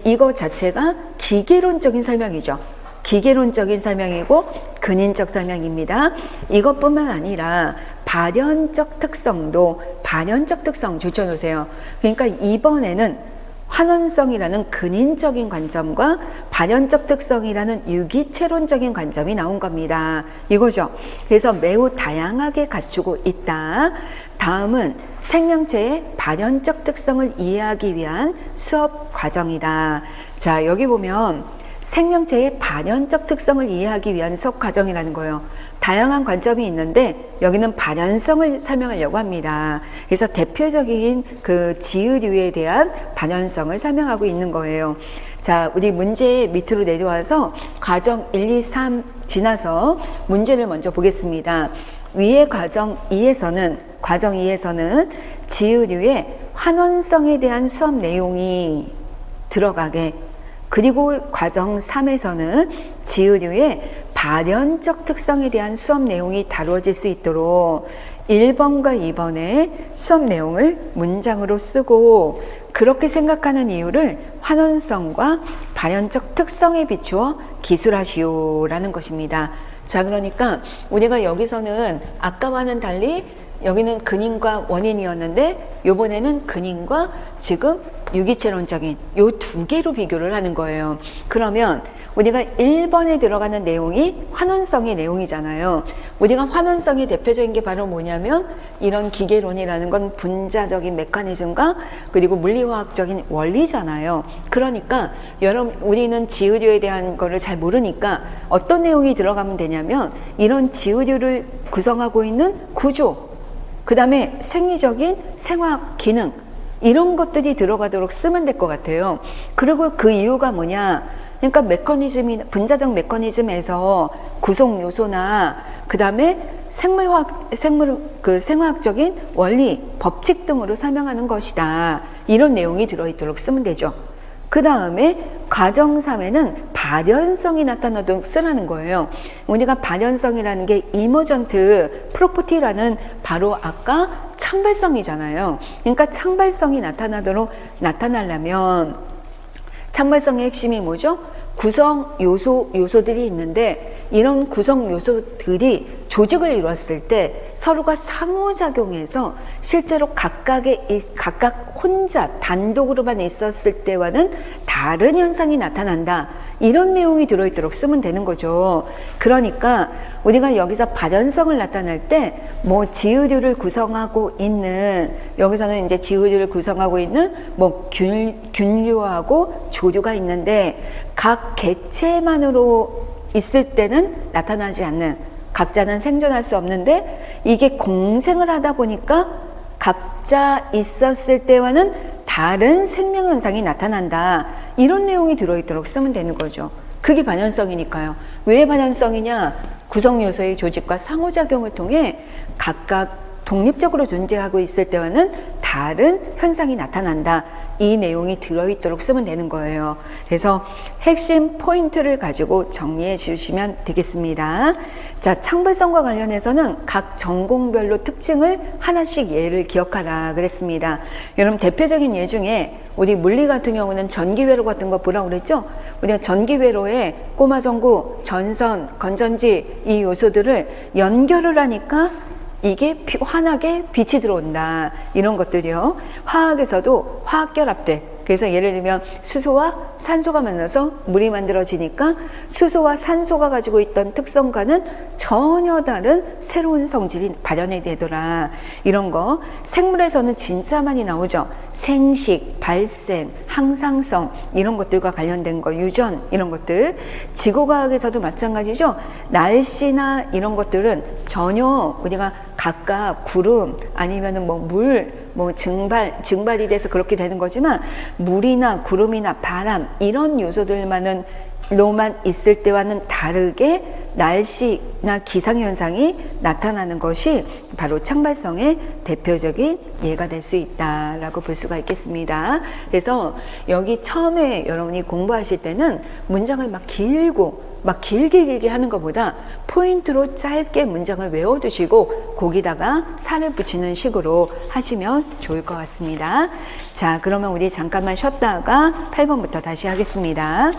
이거 자체가 기계론적인 설명이죠. 기계론적인 설명이고 근인적 설명입니다. 이것뿐만 아니라 발현적 특성도 발현적 특성 줄쳐놓으세요. 그러니까 이번에는 환원성이라는 근인적인 관점과 발현적 특성이라는 유기체론적인 관점이 나온 겁니다. 이거죠. 그래서 매우 다양하게 갖추고 있다. 다음은 생명체의 발현적 특성을 이해하기 위한 수업 과정이다. 자, 여기 보면 생명체의 발현적 특성을 이해하기 위한 수업 과정이라는 거예요. 다양한 관점이 있는데 여기는 발현성을 설명하려고 합니다. 그래서 대표적인 그 지으류에 대한 발현성을 설명하고 있는 거예요. 자, 우리 문제 밑으로 내려와서 과정 1, 2, 3 지나서 문제를 먼저 보겠습니다. 위의 과정 2에서는 지의류의 환원성에 대한 수업 내용이 들어가게, 그리고 과정 3에서는 지의류의 발현적 특성에 대한 수업 내용이 다루어질 수 있도록 1번과 2번의 수업 내용을 문장으로 쓰고, 그렇게 생각하는 이유를 환원성과 발현적 특성에 비추어 기술하시오라는 것입니다. 자, 그러니까 우리가 여기서는 아까와는 달리 여기는 근인과 원인이었는데 요번에는 근인과 지금 유기체론적인 요 두 개로 비교를 하는 거예요. 그러면 우리가 1번에 들어가는 내용이 환원성의 내용이잖아요. 우리가 환원성의 대표적인 게 바로 뭐냐면 이런 기계론이라는 건 분자적인 메커니즘과 그리고 물리화학적인 원리잖아요. 그러니까 여러분, 우리는 지의류에 대한 거를 잘 모르니까 어떤 내용이 들어가면 되냐면 이런 지의류를 구성하고 있는 구조, 그 다음에 생리적인 생화학 기능, 이런 것들이 들어가도록 쓰면 될 것 같아요. 그리고 그 이유가 뭐냐, 그러니까 분자적 메커니즘에서 구성 요소나 그 다음에 생화학적인 원리, 법칙 등으로 설명하는 것이다, 이런 내용이 들어있도록 쓰면 되죠. 그 다음에 과정 3에는 발현성이 나타나도록 쓰라는 거예요. 우리가 발현성이라는 게 이머전트 프로퍼티라는 바로 아까 창발성이잖아요. 그러니까 창발성이 나타나려면 창발성의 핵심이 뭐죠? 구성 요소들이 있는데 이런 구성 요소들이 조직을 이루었을 때 서로가 상호작용해서 실제로 각각 혼자 단독으로만 있었을 때와는 다른 현상이 나타난다, 이런 내용이 들어있도록 쓰면 되는 거죠. 그러니까 우리가 여기서 발현성을 나타낼 때 뭐 지의류를 구성하고 있는, 여기서는 이제 지의류를 구성하고 있는 뭐 균류하고 조류가 있는데 각 개체만으로 있을 때는 나타나지 않는, 각자는 생존할 수 없는데 이게 공생을 하다 보니까 각자 있었을 때와는 다른 생명 현상이 나타난다, 이런 내용이 들어있도록 쓰면 되는 거죠. 그게 발현성이니까요. 왜 발현성이냐? 구성 요소의 조직과 상호작용을 통해 각각 독립적으로 존재하고 있을 때와는 다른 현상이 나타난다, 이 내용이 들어있도록 쓰면 되는 거예요. 그래서 핵심 포인트를 가지고 정리해 주시면 되겠습니다. 자, 창발성과 관련해서는 각 전공별로 특징을 하나씩 예를 기억하라 그랬습니다. 여러분, 대표적인 예 중에 우리 물리 같은 경우는 전기회로 같은 거 보라고 그랬죠? 우리가 전기회로에 꼬마전구, 전선, 건전지, 이 요소들을 연결을 하니까 이게 환하게 빛이 들어온다, 이런 것들이요. 화학에서도 화학결합대, 그래서 예를 들면 수소와 산소가 만나서 물이 만들어지니까 수소와 산소가 가지고 있던 특성과는 전혀 다른 새로운 성질이 발현이 되더라, 이런 거. 생물에서는 진짜 많이 나오죠. 생식, 발생, 항상성, 이런 것들과 관련된 거, 유전, 이런 것들. 지구과학에서도 마찬가지죠. 날씨나 이런 것들은 전혀 우리가 각각 구름 아니면은 증발이 돼서 그렇게 되는 거지만 물이나 구름이나 바람, 이런 요소들로만 있을 때와는 다르게 날씨나 기상현상이 나타나는 것이 바로 창발성의 대표적인 예가 될 수 있다라고 볼 수가 있겠습니다. 그래서 여기 처음에 여러분이 공부하실 때는 문장을 길게 하는 것보다 포인트로 짧게 문장을 외워두시고 거기다가 살을 붙이는 식으로 하시면 좋을 것 같습니다. 자, 그러면 우리 잠깐만 쉬었다가 8번부터 다시 하겠습니다.